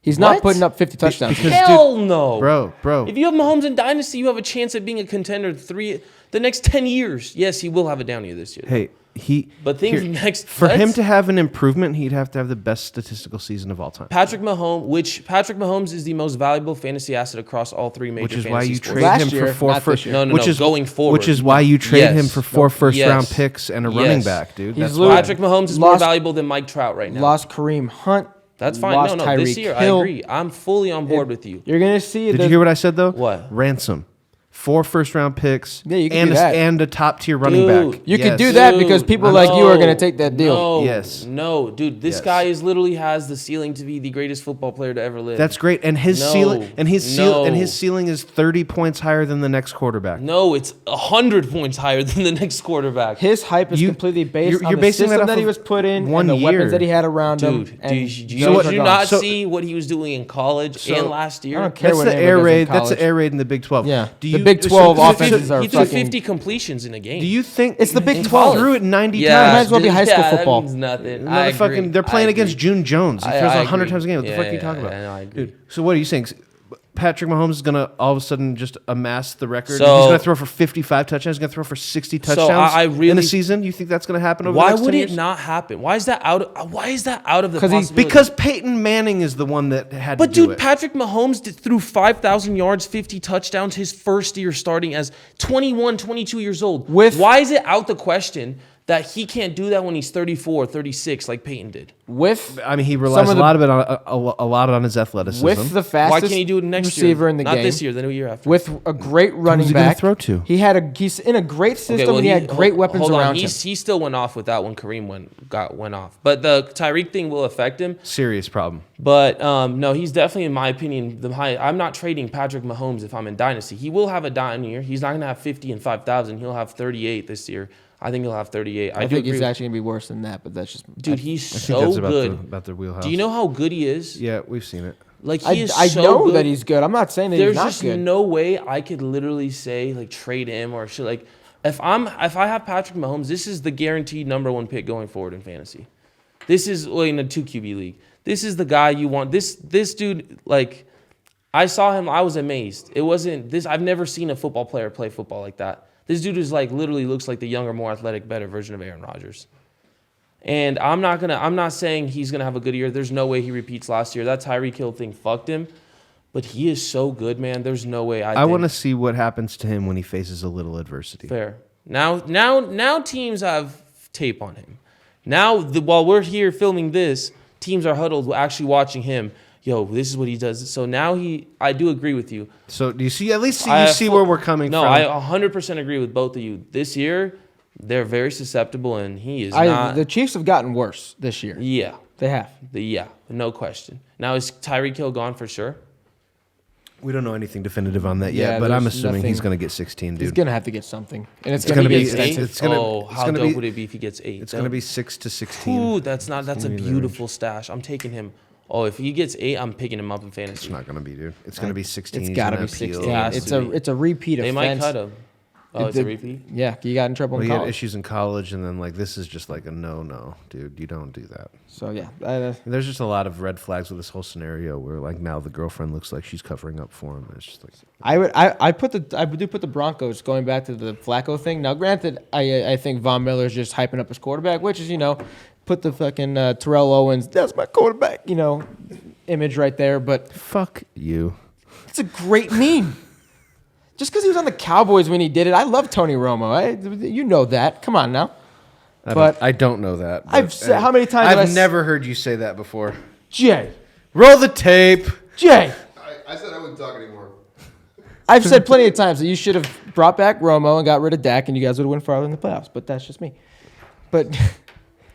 he's not What? putting up 50 touchdowns. because- Hell no, Bro. If you have Mahomes in Dynasty, you have a chance at being a contender the next 10 years. Yes, he will have a down year this year. Hey, But things next for him let's- to have an improvement, he'd have to have the best statistical season of all time. Patrick Mahomes is the most valuable fantasy asset across all three major Which is fantasy why you sports. trade Last him year, for four not first. this year. No, which is going forward. Which is why you trade Yes. him for four first Yes. round picks and a running Yes. back, dude. He's That's literally- why. Patrick Mahomes is more Lost- valuable than Mike Trout right now. Lost Kareem Hunt. That's fine. Lost No, this Tyreek year Hill. I agree. I'm fully on board with you. You're going to see. Did you hear what I said though? What? Ransom. 4 first round picks. Yeah, you can and do that. and a top tier running Dude. back. You Yes. could do that because people like you are going to take that deal. No, Yes. No, dude, this Yes. guy is literally has the ceiling to be the greatest football player to ever live. That's great. And his No. ceiling and his No. ceiling is 30 points higher than the next quarterback. No, it's 100 points higher than the next quarterback. His hype is You- completely based you're- on you're the basing that system off that he of was put in one and the year. weapons that he had around him. Dude, and did you those are gone. not So- see what he was doing in college and last year? I don't care That's what the anybody air does in raid. That's college. the air raid in the Big 12. Yeah. Do The you- Big so- 12 so- offenses are He threw fucking. 50 completions in a game. Do you think It's the Big In 12. college. threw it 90 Yeah, times? Might as well be high school yeah, football. That means nothing. I agree. Motherfucking, they're playing I against agree. June Jones. He I throws 100 agree. times a game. What the Yeah, fuck are you yeah, talking yeah, about? I know, I agree. Dude, so what are you saying? Patrick Mahomes is going to all of a sudden just amass the record? So- He's going to throw for 55 touchdowns. He's going to throw for 60 touchdowns I in really- a season? You think that's going to happen over the Why next 10 would it years? not happen? Why is that out of the 'Cause possibility? Because Peyton Manning is the one that had But to do dude, it. Patrick Mahomes threw 5,000 yards, 50 touchdowns his first year starting as 21, 22 years old. Why is it out the question that he can't do that when he's 34, 36 like Peyton did? I mean, he relies a lot on his athleticism. with the fastest Why can't he do it next receiver year? in the Not game. this year, the year after. With a great running he gonna back. throw to? He's in a great system and he had great weapons hold around on. him. He still went off with that when Kareem went off. But the Tyreek thing will affect him. Serious problem. But no, he's definitely, in my opinion, the high. I'm not trading Patrick Mahomes if I'm in Dynasty. He will have a down year. He's not going to have 50 and 5,000. He'll have 38 this year. I think he'll have 38. I think he's actually going to be worse than that, but that's just... Dude, he's I think so that's good. about the wheelhouse. Do you know how good he is? Yeah, we've seen it. Like he is I so know good. that he's good. I'm not saying that There's he's not just good. no way I could literally say like trade him or shit. Like if I have Patrick Mahomes, this is the guaranteed number one pick going forward in fantasy. This is in a 2 QB league. This is the guy you want. This dude, like I saw him, I was amazed. It wasn't this. I've never seen a football player play football like that. This dude is like literally looks like the younger, more athletic, better version of Aaron Rodgers. And I'm not saying he's gonna have a good year. There's no way he repeats last year. That Tyreek Hill thing fucked him. But he is so good, man. There's no way I want to see what happens to him when he faces a little adversity. Fair. Now teams have tape on him. Now while we're here filming this, teams are huddled actually watching him. Yo, this is what he does. So now I do agree with you. So do you see? At least you see where we're coming from. No, I 100% agree with both of you. This year, they're very susceptible, and he is not. The Chiefs have gotten worse this year. Yeah, They have. no question. Now is Tyreek Hill gone for sure? We don't know anything definitive on that Yeah, yet, but I'm there's assuming he's nothing- going to get 16, dude. He's going to have to get something. And it's It's going to gonna be be- expensive. it's gonna- how gonna dope be- would it be if he gets 8? It's going to be 6 to 16. Ooh, that's a gonna be the beautiful stash. I'm taking him. Oh, if he gets 8, I'm picking him up in It's fantasy. not going to be, dude. It's going to be 16. It's He's got to gonna be appeal. 16. It has It's to a be. it's a repeat They offense. might cut him. Oh, it's a repeat? Yeah, he got in trouble Well, in he had college. issues in college, and then like this is just like a no, dude. You don't do that. So yeah, There's just a lot of red flags with this whole scenario where like now the girlfriend looks like she's covering up for him. It's just like I do put the Broncos going back to the Flacco thing. Now, granted, I think Von Miller's just hyping up his quarterback, which is put the fucking Terrell Owens, that's my quarterback, image right there. But fuck you. it's a great meme. Just because he was on the Cowboys when he did it, I love Tony Romo. You know that. Come on now. I don't know that. I've said how many times I've never heard you say that before. Jay. Roll the tape. Jay. I said I wouldn't talk anymore. I've said plenty of times that you should have brought back Romo and got rid of Dak, and you guys would have went farther in the playoffs. But that's just me. But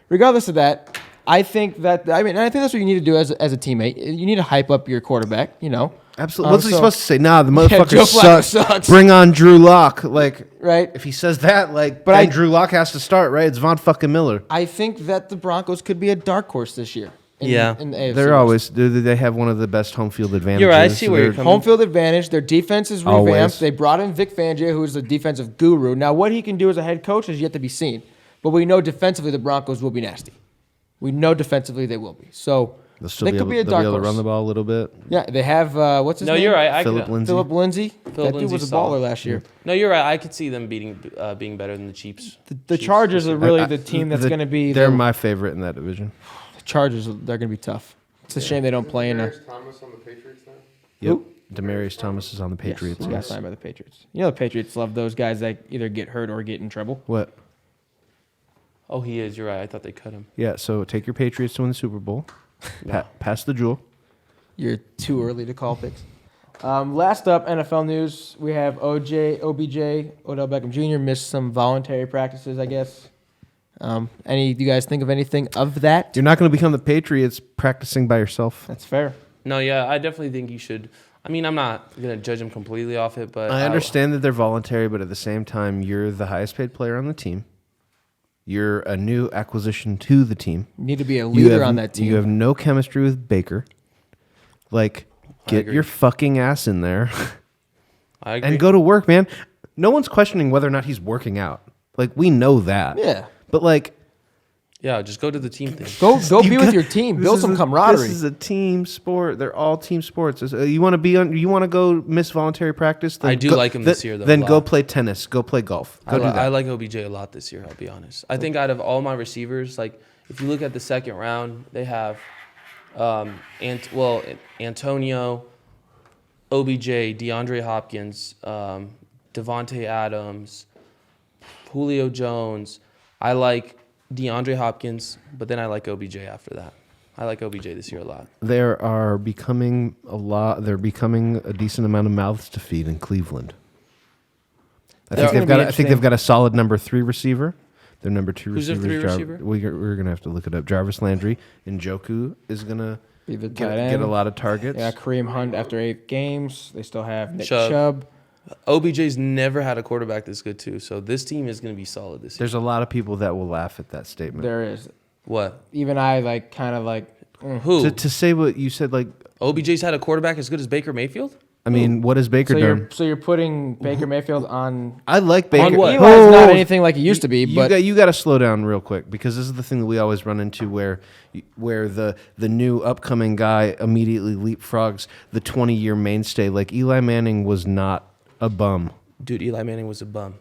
regardless of that, I think that's what you need to do as a teammate. You need to hype up your quarterback. Absolutely. What's he so- supposed to say? Nah, the motherfucker Joe Flacco sucks. sucks. Bring on Drew Lock. Like, Right. if he says that, like, But then Drew Lock has to start, right? It's Von fucking Miller. I think that the Broncos could be a dark horse this year. Yeah. In the AFC They're West. always they have one of the best home field advantages. You're right, I see where you're They're- coming Home field advantage. Their defense is revamped. Always. They brought in Vic Fangio, who is a defensive guru. Now, what he can do as a head coach is yet to be seen. But we know defensively the Broncos will be nasty. We know defensively they will be. So They'll still they be could able, be a they'll dark be able to horse. run the ball a little bit. Yeah, they have what's his No, name? you're right. Philip Lindsay. Philip Lindsay. That dude Lindsay's was a baller solid. last year. No, you're right. I could see them being better than the Chiefs. The Chargers are really the team that's going to be. They're the my favorite in that division. Chargers. They're going to be tough. It's a shame they don't play in a. Demarius Thomas on the Patriots now? Yep. Who? Demarius Thomas is on the Patriots. Yes, he got signed by the Patriots. The Patriots love those guys that either get hurt or get in trouble. What? Oh, he is. You're right. I thought they cut him. Yeah, so take your Patriots to win the Super Bowl. Pass the jewel. You're too early to call picks. Last up, NFL news. We have OBJ, Odell Beckham Jr. missed some voluntary practices, I guess. Do you guys think of anything of that? You're not going to become the Patriots practicing by yourself. That's fair. No, yeah, I definitely think you should. I mean, I'm not going to judge him completely off it, but I understand that they're voluntary, but at the same time, you're the highest paid player on the team. You're a new acquisition to the team. You need to be a leader on that team. You have no chemistry with Baker. Like, get agree. your fucking ass in there I agree. and go to work, man. No one's questioning whether or not he's working out. Like, we know that. Yeah. But, like, Yeah, just go to the team thing. Go be with your team. Build some camaraderie. This is a team sport. They're all team sports. You want to be on? You want to go miss voluntary practice? I do like him this year, though. Then go play tennis. Go play golf. Go do that. I like OBJ a lot this year. I'll be honest. I think out of all my receivers, like if you look at the second round, they have, Antonio, OBJ, DeAndre Hopkins, Devontae Adams, Julio Jones. I like DeAndre Hopkins, but then I like OBJ after that. I like OBJ this year a lot. They're becoming a decent amount of mouths to feed in Cleveland. I think they've got a solid number 3 receiver. Their number 2 Who's receiver. their 3 receiver? We're gonna have to look it up. Jarvis Landry. Njoku is gonna Be the get tight end. a lot of targets. Yeah, Kareem Hunt after 8 games. They still have Nick Chubb. OBJ's never had a quarterback this good too, so this team is going to be solid this year. There's a lot of people that will laugh at that statement. There is. What? Even I Who? To say what you said, like, OBJ's had a quarterback as good as Baker Mayfield? I mean, what has Baker done? So you're putting Baker Mayfield on. I like Baker. On what? Eli's not anything like he used to be, but you got to slow down real quick, because this is the thing that we always run into where the new upcoming guy immediately leapfrogs the 20-year mainstay. Like, Eli Manning was not a bum. Dude, Eli Manning was a bum.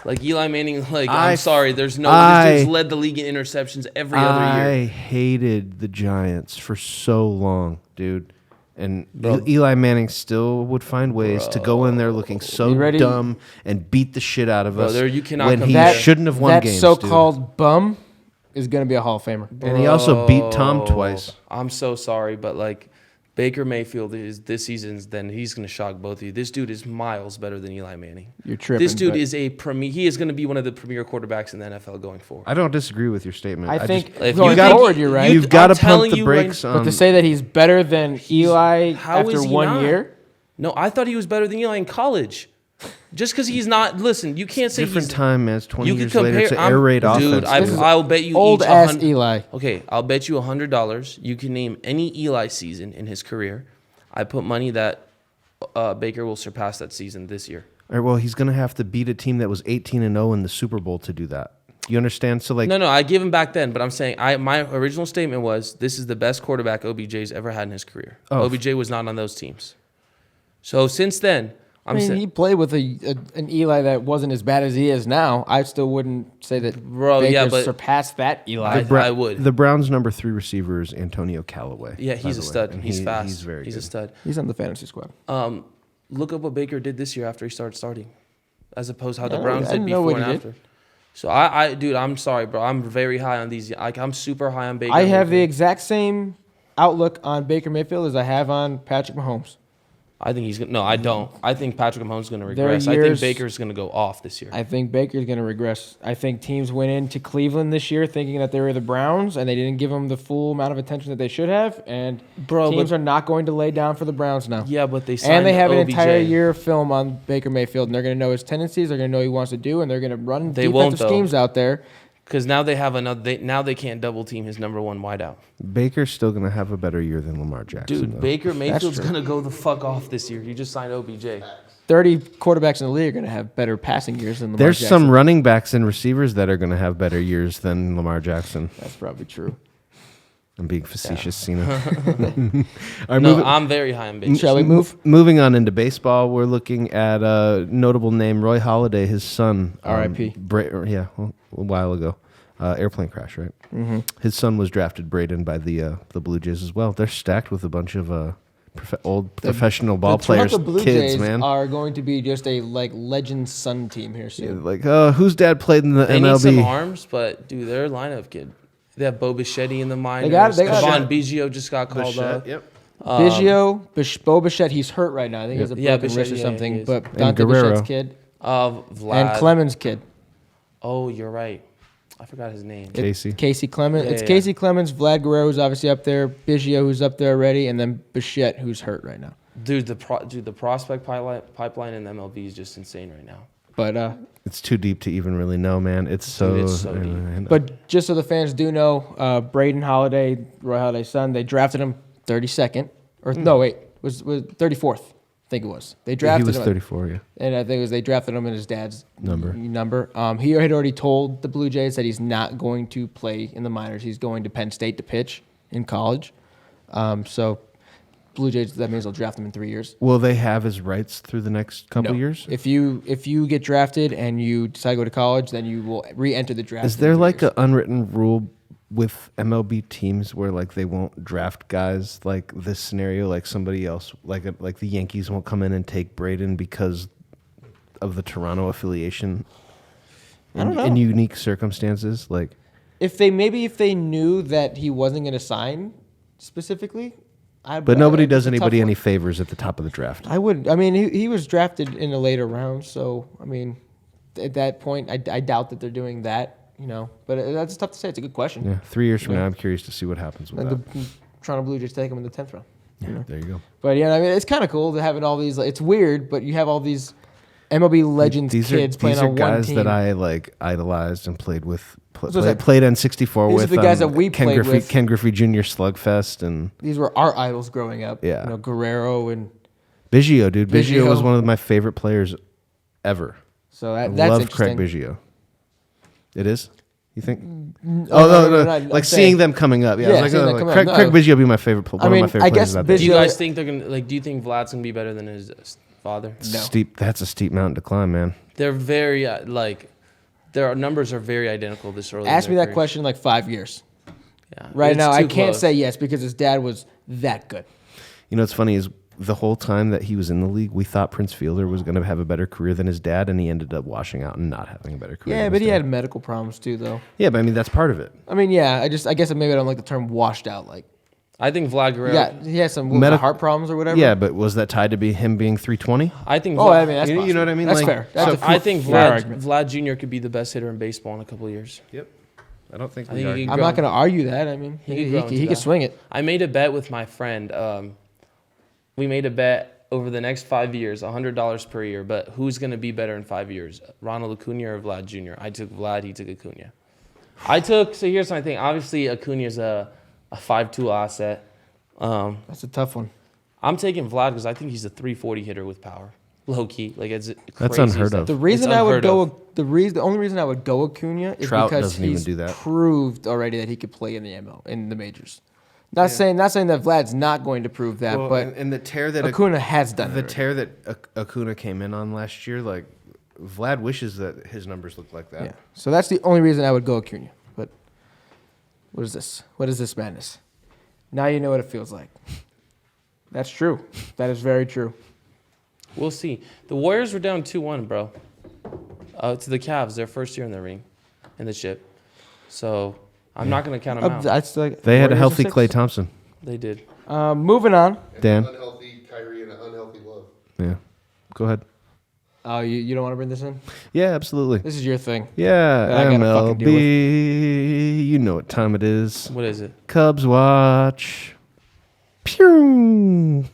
Like Eli Manning, I'm sorry, this dude's led the league in interceptions every other year. I hated the Giants for so long, dude. And Eli Manning still would find ways to go in there looking so dumb and beat the shit out of us you cannot when he compare. shouldn't have won games. That so-called bum is going to be a Hall of Famer. And he also beat Tom twice. I'm so sorry, but Baker Mayfield is this season's, then he's going to shock both of you. This dude is miles better than Eli Manning. You're tripping. This dude is he is going to be one of the premier quarterbacks in the NFL going forward. I don't disagree with your statement. I think if going you forward, you're right. You've got to pump the brakes on. But to say that he's better than Eli How after is he 1 not? year? No, I thought he was better than Eli in college. Just because he's not, listen, you can't say different he's time, man. It's 20 you years can compare. later. It's an air raid Dude, offense. I'll bet you Old each ass 100 Eli. Okay, I'll bet you $100. You can name any Eli season in his career. I put money that Baker will surpass that season this year. All right, well, he's going to have to beat a team that was 18-0 in the Super Bowl to do that. You understand? So, No, I give him back then, but I'm saying my original statement was this is the best quarterback OBJ's ever had in his career. Oh. OBJ was not on those teams. So since then, he played with an Eli that wasn't as bad as he is now. I still wouldn't say that Baker surpassed that Eli. I would. The Browns' number 3 receiver is Antonio Callaway. Yeah, he's a stud. He's fast. He's very good. a stud. He's on the fantasy squad. Look at what Baker did this year after he started starting, as opposed to how the I Browns did didn't know before what and he after. So dude, I'm sorry, bro. I'm very high on these. I'm super high on Baker. I have the exact same outlook on Baker Mayfield as I have on Patrick Mahomes. I think he's gonna. No, I don't. I think Patrick Mahomes is gonna There are regress. I think years- Baker's gonna go off this year. I think Baker's going to regress. I think teams went into Cleveland this year thinking that they were the Browns, and they didn't give them the full amount of attention that they should have. And teams are not going to lay down for the Browns now. Yeah, but they signed And they have an OBJ. entire year of film on Baker Mayfield, and they're going to know his tendencies. They're going to know what he wants to do, and they're going to run They won't, defensive though. schemes out there. Because now they have another. Now they can't double team his number one wideout. Baker's still going to have a better year than Lamar Jackson. Dude, though. Baker Mayfield's true. gonna go the fuck off this year. You just signed OBJ. 30 quarterbacks in the league are going to have better passing years than Lamar There's Jackson. some running backs and receivers that are going to have better years than Lamar Jackson. That's probably true. I'm being facetious, Cena. All right, No, I'm very high on Baker. Shall we move? Moving on into baseball, we're looking at a notable name, Roy Halladay, his son. R.I.P.. A while ago. Airplane crash, right? Mm-hmm. His son was drafted, Braden, by the Blue Jays as well. They're stacked with a bunch of professional ball players, The Blue kids, Jays man. are going to be just a legend son team here soon. Like, whose dad played in the They MLB? need some arms, but dude, their lineup kid. They have Bo Bichetti in the minors. They got Devon Biggio just got called up. Yep. Biggio, Bo Bichette, he's hurt right now. I think he has a Yeah, broken wrist or Bichette, yeah, something. he is. But And Dante Guerrero. Bichette's kid. Vlad. And Clemens' kid. Oh, you're right. I forgot his name. Casey Clemens. Yeah, It's yeah. Casey Clemens. Vlad Guerrero, who's obviously up there. Biggio, who's up there already. And then Bichette, who's hurt right now. Dude, the prospect pipeline in the MLB is just insane right now. But It's too deep to even really know, man. It's so, Dude, it's so deep. But just so the fans do know, Braden Holiday, Roy Halladay's son, they drafted him 32nd. Or no, wait, was 34th. think it was. They He drafted was him, 34, yeah. and I think it was they drafted him in his dad's Number. He had already told the Blue Jays that he's not going to play in the minors. He's going to Penn State to pitch in college. So Blue Jays, that means they'll draft him in 3 years. Will they have his rights through the next couple No. years? If you get drafted and you decide to go to college, then you will re-enter the draft. Is there like an unwritten rule with MLB teams where like they won't draft guys like this scenario, like somebody else, like the Yankees won't come in and take Braden because of the Toronto affiliation? I don't know. In unique circumstances, like if they knew that he wasn't going to sign specifically. but nobody does it's a tough anybody one. any favors at the top of the draft. I would. I mean, he was drafted in a later round, so I mean, at that point, I doubt that they're doing that. But that's tough to say. It's a good question. Yeah, 3 years from now, I'm curious to see what happens with And that. the Toronto Blue Jays take him in the 10th round. Yeah, there you go. But I mean, it's kind of cool to having all these. It's weird, but you have all these MLB legends kids playing on one team. These are guys that I like idolized and played with. So it's like- Played N64 These are with. the guys that we Ken played Griffey, with. Ken Griffey Jr. Slugfest and These were our idols growing up. Yeah. Guerrero and Biggio, dude. Biggio was Biggio. one of my favorite players ever. so I that's love Craig interesting. Biggio. It is? You think? Oh, no. I'm Like saying- seeing them coming up. Yeah, Yeah, I was seeing like, them coming Craig, up, Craig no. Biggio would be my favorite. One I of mean, my favorite I players guess out there. Do you Biggio- guys think they're gonna like? Do you think Vlad's gonna be better than his father? No. That's a steep mountain to climb, man. They're very their numbers are very identical this early. Ask in me their that careers. question in like 5 years. Yeah. Right It's now, I too can't close. say yes because his dad was that good. You know what's funny is the whole time that he was in the league, we thought Prince Fielder was going to have a better career than his dad, and he ended up washing out and not having a better career. Yeah, than but his he dad. had medical problems too, though. Yeah, but I mean that's part of it. I mean, yeah, I guess maybe I don't like the term washed out. Like, I think Vlad Guerrero. yeah, he had some Medic- heart problems or whatever. Yeah, but was that tied to him being 320? I think. Oh, I mean, that's You know possible. what I mean? That's Like, fair. That's so a I think fair Vlad argument. Vlad Jr. could be the best hitter in baseball in a couple of years. Yep. I don't think I think he I'm not going to argue that. I mean, He he could grow can into that. swing it. I made a bet with my friend. We made a bet over the next 5 years, $100 per year. But who's going to be better in 5 years, Ronald Acuna or Vlad Jr.? I took Vlad. He took Acuna. So here's my thing. Obviously, Acuna's a 5-tool asset. That's a tough one. I'm taking Vlad because I think he's a 340 hitter with power. Low key, like it's That's crazy unheard stuff. of. The reason It's I would unheard go of. the only reason I would go Acuna is Trout because doesn't even he's do that. proved already that he could play in the majors. Not saying that Vlad's not going to prove that, Well, but and the tear that Acuna has done it. the already. tear that Acuna came in on last year, like Vlad wishes that his numbers looked like that. Yeah. So that's the only reason I would go Acuna. But what is this? What is this madness? Now you know what it feels like. That's true. That is very true. We'll see. The Warriors were down 2-1, bro. To the Cavs, their first year in the ring, in the chip. So I'm not going to count them out. That's like They had a Warriors healthy in Klay 6? Thompson. They did. Moving on. Dan, Unhealthy Kyrie and an unhealthy Love. yeah, go ahead. Oh, you don't want to bring this in? Yeah, absolutely. This is your thing. Yeah, That I gotta fucking deal MLB. You know what time it is. What is it? Cubs watch. Pew.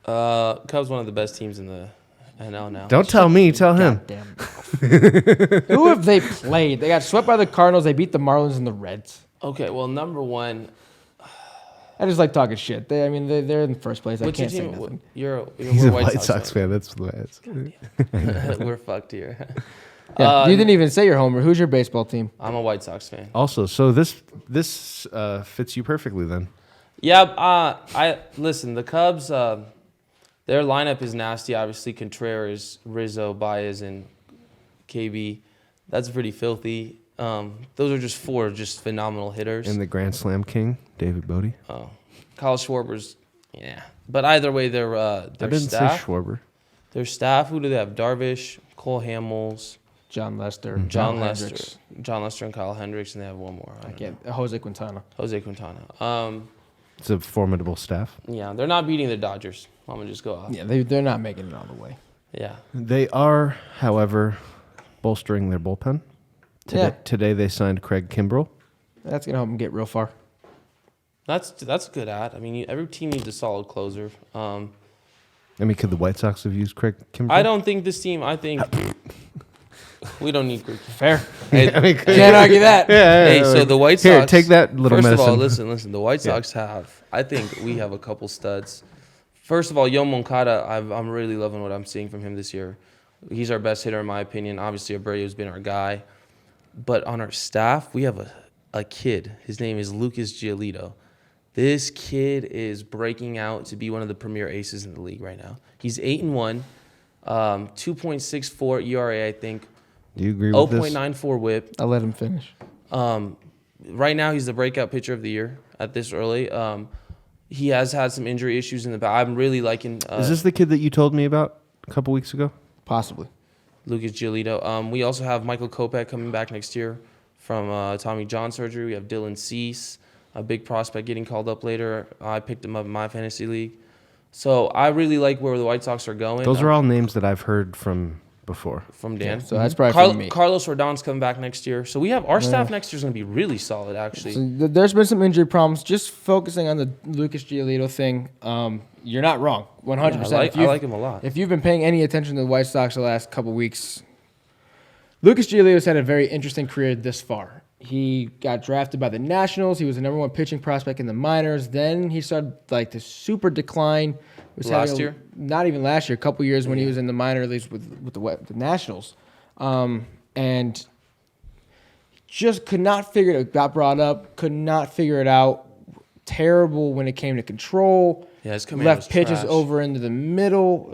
Cubs one of the best teams in the NL now. Don't tell me. Tell him. Goddamn. Who have they played? They got swept by the Cardinals. They beat the Marlins and the Reds. Okay, well, number one, I just like talking shit. They're in first place. I what's your can't say team? nothing. You're He's we're a White Sox fan. That's why. We're fucked here. Yeah, you didn't even say your homer. Who's your baseball team? I'm a White Sox fan. Also, so this fits you perfectly then. Yeah, I listen. The Cubs, their lineup is nasty. Obviously, Contreras, Rizzo, Baez, and KB. That's pretty filthy. Those are just four phenomenal hitters. And the Grand Slam King, David Bodie. Oh, Kyle Schwarber's, yeah. But either way, their I didn't staff. say Schwarber. Their staff. Who do they have? Darvish, Cole Hamels, John Lester. John Hendricks. Lester, and Kyle Hendricks, and they have one more. I don't know. Jose Quintana. Jose Quintana. It's a formidable staff. Yeah, they're not beating the Dodgers. I'm gonna just go off. Yeah, they're not making it all the way. Yeah. They are, however, bolstering their bullpen. Today they signed Craig Kimbrell. That's gonna help them get real far. That's a good ad. I mean, every team needs a solid closer. I mean, could the White Sox have used Craig Kimbrell? I don't think this team. I think we don't need Craig. Fair. I mean, Can't argue that. Hey, so the White Sox. Here, take that little First medicine. of all, listen. The White Sox have. I think we have a couple studs. First of all, Yo Moncada, I'm really loving what I'm seeing from him this year. He's our best hitter in my opinion. Obviously, Abreu's been our guy. But on our staff, we have a kid. His name is Lucas Giolito. This kid is breaking out to be one of the premier aces in the league right now. He's 8-1, 2.64 ERA, I think. Do you agree with this? 0.94 WHIP. I'll let him finish. Right now, he's the breakout pitcher of the year at this early. He has had some injury issues in the back. I'm really liking. Is this the kid that you told me about a couple weeks ago? Possibly. Lucas Giolito. We also have Michael Kopech coming back next year from Tommy John surgery. We have Dylan Cease, a big prospect, getting called up later. I picked him up in my fantasy league. So I really like where the White Sox are going. Those are all names that I've heard from before. From Dan. So that's probably from me. Carlos Rodon's coming back next year. So we have our staff next year is going to be really solid, actually. So there's been some injury problems. Just focusing on the Lucas Giolito thing, you're not wrong. 100%. I like him a lot. If you've been paying any attention to the White Sox the last couple weeks, Lucas Giolito's had a very interesting career this far. He got drafted by the Nationals. He was the number one pitching prospect in the minors. Then he started like the super decline. Last year? Not even last year. A couple years when he was in the minor leagues with the Nationals. And just could not figure it out. Got brought up. Could not figure it out. Terrible when it came to control. Yeah, his command Left was pitches trash. over into the middle.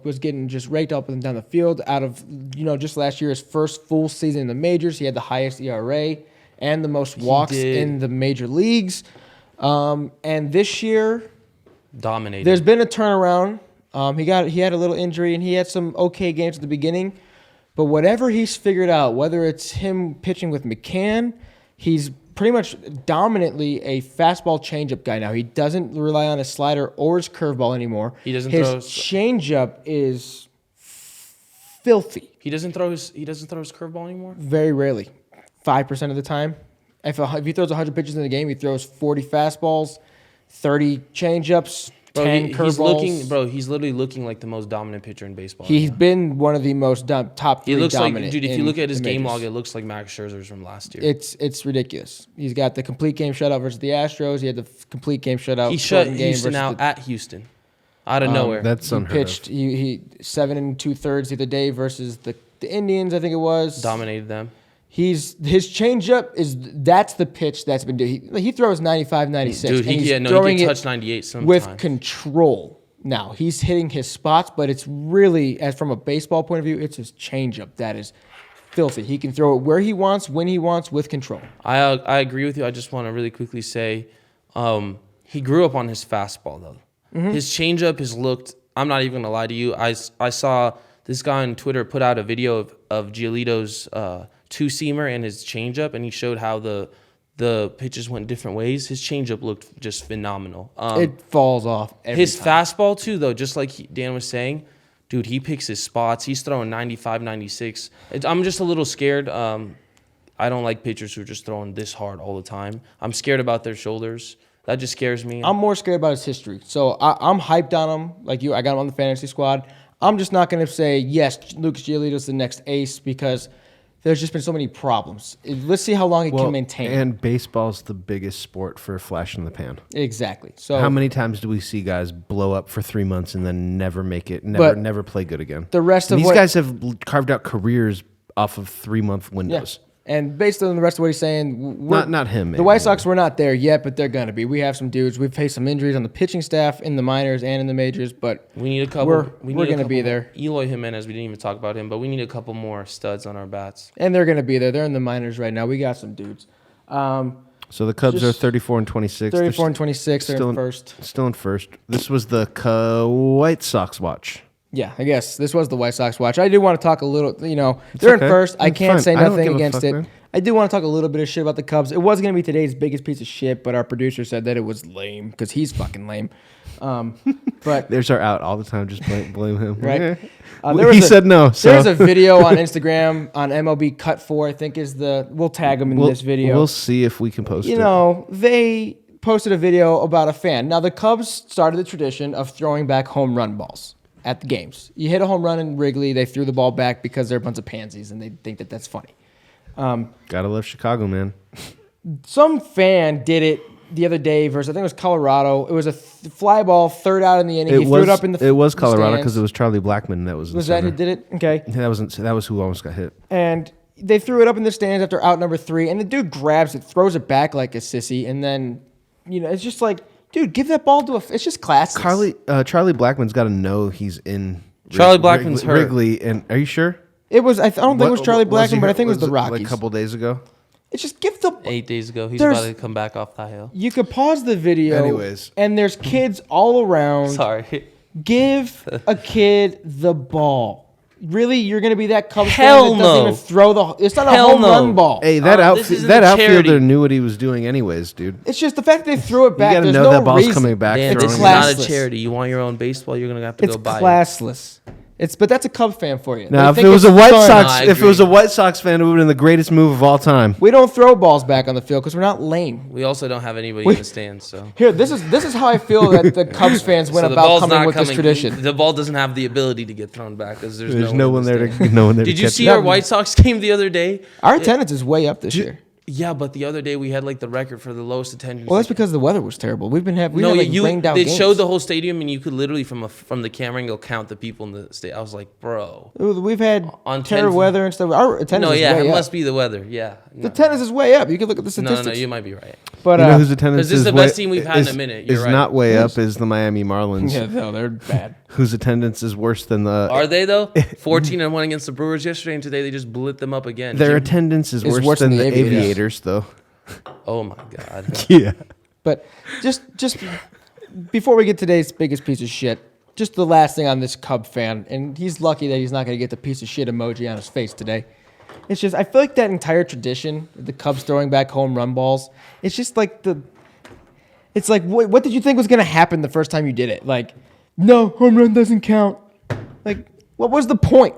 Was getting just raked up and down the field. Out of just last year, his first full season in the majors, he had the highest ERA and the most walks in the major leagues. And this year, Dominated. there's been a turnaround. He had a little injury and he had some okay games at the beginning. But whatever he's figured out, whether it's him pitching with McCann, he's pretty much dominantly a fastball changeup guy now. He doesn't rely on his slider or his curveball anymore. He doesn't his throw changeup is filthy. He doesn't throw his curveball anymore? Very rarely. 5% of the time. If he throws 100 pitches in the game, he throws 40 fastballs, 30 changeups, 10 curveballs. He's literally looking like the most dominant pitcher in baseball. He's been one of the most top three He looks dominant. like, dude, if you look at his in game majors. log, it looks like Max Scherzer's from last year. It's ridiculous. He's got the complete game shutout versus the Astros. He had the complete game shutout. He shut shortened game Houston versus out at Houston, out of nowhere. That's He unheard pitched of. he 7 2/3 the other day versus the Indians. I think it was. Dominated them. His changeup that's the pitch that's been doing. He throws 95, 96. Dude, and he's he throwing can it touch 98 sometimes. with control. Now he's hitting his spots, but it's really, as from a baseball point of view, it's his changeup that is filthy. He can throw it where he wants, when he wants, with control. I agree with you. I just want to really quickly say, he grew up on his fastball though. Mm-hmm. His changeup has looked. I'm not even gonna lie to you. I saw this guy on Twitter put out a video of Giolito's two-seamer and his changeup, and he showed how the pitches went different ways. His changeup looked just phenomenal. It falls off every His time. fastball, too, though, just like Dan was saying, dude, he picks his spots. He's throwing 95, 96. I'm just a little scared. I don't like pitchers who are just throwing this hard all the time. I'm scared about their shoulders. That just scares me. I'm more scared about his history. So I'm hyped on him. Like you, I got him on the fantasy squad. I'm just not going to say, yes, Lucas Giolito's the next ace because there's just been so many problems. Let's see how long he can maintain. And baseball's the biggest sport for flash in the pan. Exactly. So How many times do we see guys blow up for 3 months and then never make it, never play good again? The rest And of these what- guys have carved out careers off of 3-month windows. And based on the rest of what he's saying, Not him. The White Sox, we're not there yet, but they're going to be. We have some dudes. We've faced some injuries on the pitching staff in the minors and in the majors, but we need a couple. we're we going to be there. Eloy Jimenez, we didn't even talk about him, but we need a couple more studs on our bats. And they're going to be there. They're in the minors right now. We got some dudes. So the Cubs Just are 34 and 26. 34 and 26. They're still in first. Still in first. This was the White Sox watch. Yeah, I guess this was the White Sox watch. I do want to talk a little, they're in okay. first. I It's can't fine. say I don't nothing give a against fuck, it. man. I do want to talk a little bit of shit about the Cubs. It was going to be today's biggest piece of shit, but our producer said that it was lame because he's fucking lame. But There's our out all the time. Just blame him. Right. Yeah. He said no. So. There's a video on Instagram on MLB Cut 4, I think is we'll tag him in this video. We'll see if we can post it. They posted a video about a fan. Now, the Cubs started the tradition of throwing back home run balls at the games. You hit a home run in Wrigley, they threw the ball back because they're a bunch of pansies and they think that that's funny. Gotta love Chicago, man. Some fan did it the other day versus I think it was Colorado. It was a fly ball, third out in the inning. He threw it up in the It was Colorado stands. because it was Charlie Blackmon that was. Was that who did it? Okay. That was who almost got hit. And they threw it up in the stands after out number 3, and the dude grabs it, throws it back like a sissy, and then it's just like, dude, give that ball to it's just classless. Charlie Blackmon's got to know he's in. Charlie Blackmon's hurt. Wrigley, and are you sure? It was. I don't think it was Charlie Blackmon, but I think it was the Rockies. Like a couple days ago. It's just give the 8 days ago. He's There's- about to come back off that hill. You could pause the video. Anyways. And there's kids all around. Sorry. Give a kid the ball. Really, you're going to be that Cubs Hell fan that doesn't no. even throw the? It's not Hell a home no. run ball. Hey, that this isn't that a outfielder charity. knew what he was doing, anyways, dude. It's just the fact that they threw it You back. got to There's know no that ball's reason. coming back. Dan, It's this throwing is it. not classless. a charity. You want your own baseball, you're going to have to It's go buy it. classless. But that's a Cubs fan for you. Now, They if think it was it's a White fun. Sox, I if it was a agree. White Sox fan, it would have been the greatest move of all time. We don't throw balls back on the field because we're not lame. We also don't have anybody Wait. in the stands, so. Here, this is how I feel that the Cubs fans went So the about ball's coming not with this tradition. The ball doesn't have the ability to get thrown back because there's no one there to Did you catch see it. our White Sox game the other day? Our attendance is way up this year. Yeah, but the other day we had like the record for the lowest attendance. Well, that's because the weather was terrible. We had rained out They games. showed the whole stadium, and you could literally from the camera angle count the people in the stadium. I was like, bro. We've had On terrible 10 weather and stuff. Our attendance No, is yeah, way it up. must be the weather. Yeah. The attendance is way up. You can look at the No, statistics. you might be right. But You know whose attendance 'Cause this is the way- best team we've had in a minute. You're is right. not way up is the Miami Marlins, yeah, no, they're bad. whose attendance is worse than the. Are they though? 14-1 against the Brewers yesterday, and today they just blit them up again. Their attendance is worse than the Aviators, though. Oh my god. Yeah. But just before we get today's biggest piece of shit, just the last thing on this Cub fan, and he's lucky that he's not going to get the piece of shit emoji on his face today. It's just I feel like that entire tradition, the Cubs throwing back home run balls, it's just like it's like what did you think was going to happen the first time you did it? Like, no, home run doesn't count. Like, what was the point?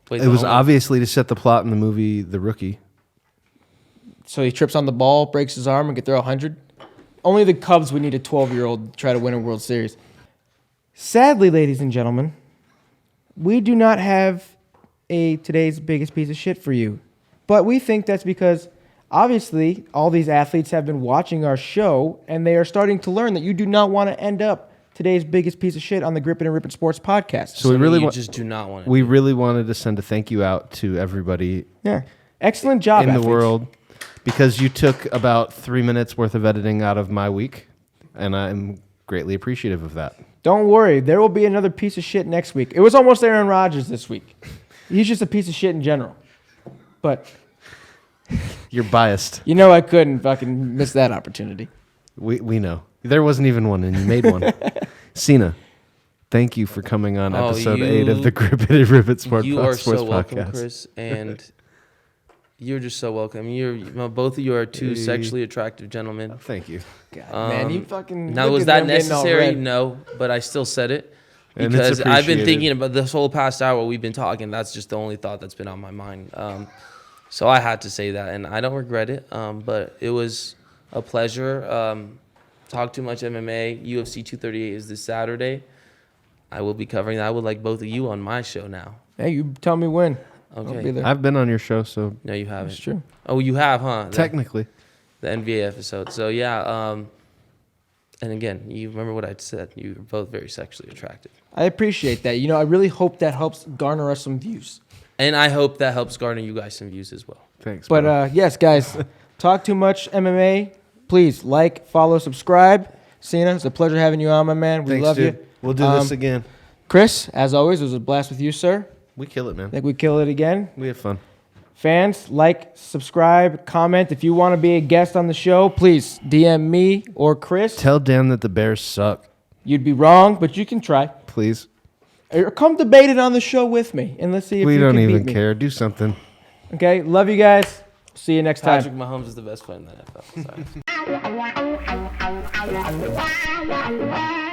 Wait, It was the- obviously to set the plot in the movie The Rookie. So he trips on the ball, breaks his arm, and could throw 100. Only the Cubs would need a 12-year-old to try to win a World Series. Sadly, ladies and gentlemen, we do not have today's biggest piece of shit for you. But we think that's because, obviously, all these athletes have been watching our show, and they are starting to learn that you do not want to end up today's biggest piece of shit on the Grip It and Rip It Sports podcast. So we really you want. just do not want it. We really wanted to send a thank you out to everybody Yeah. Excellent job, in the athletes. world because you took about 3 minutes worth of editing out of my week, and I'm greatly appreciative of that. Don't worry, there will be another piece of shit next week. It was almost Aaron Rodgers this week. He's just a piece of shit in general. But You're biased. I couldn't fucking miss that opportunity. We know. There wasn't even one, and you made one. Sina, thank you for coming on Oh, episode 8 of the Grip It and Rip It Sports You are Sports so welcome, Podcast. Chris, and you're just so welcome. Both of you are two sexually attractive gentlemen. Thank you. God, man, you fucking. Now, look was at that them getting all necessary? red. No, but I still said it And it's because I've been appreciated. thinking about this whole past hour we've been talking. That's just the only thought that's been on my mind. So I had to say that, and I don't regret it. But it was a pleasure. Talk too much MMA. UFC 238 is this Saturday. I will be covering that. I would like both of you on my show now. Hey, you tell me when. I'll Okay. be there. I've been on your show, so No, you haven't. That's true. Oh, you have, huh? technically. The NBA episode. So yeah. And again, you remember what I said. You're both very sexually attractive. I appreciate that. I really hope that helps garner us some views. And I hope that helps garner you guys some views as well. Thanks. But bro. yes, guys, Talk Too Much MMA. Please like, follow, subscribe. Sina, it's a pleasure having you on, my man. We Thanks, love dude. you. We'll do this again. Chris, as always, it was a blast with you, sir. We kill it, man. I think we kill it again. We have fun. Fans, like, subscribe, comment. If you want to be a guest on the show, please DM me or Chris. Tell Dan that the Bears suck, You'd be wrong, but you can try. please. Or come debate it on the show with me, and let's see if We you don't can even beat me. care. Do something. Okay, love you guys. See you next time. Patrick Mahomes is the best player in the NFL. Sorry.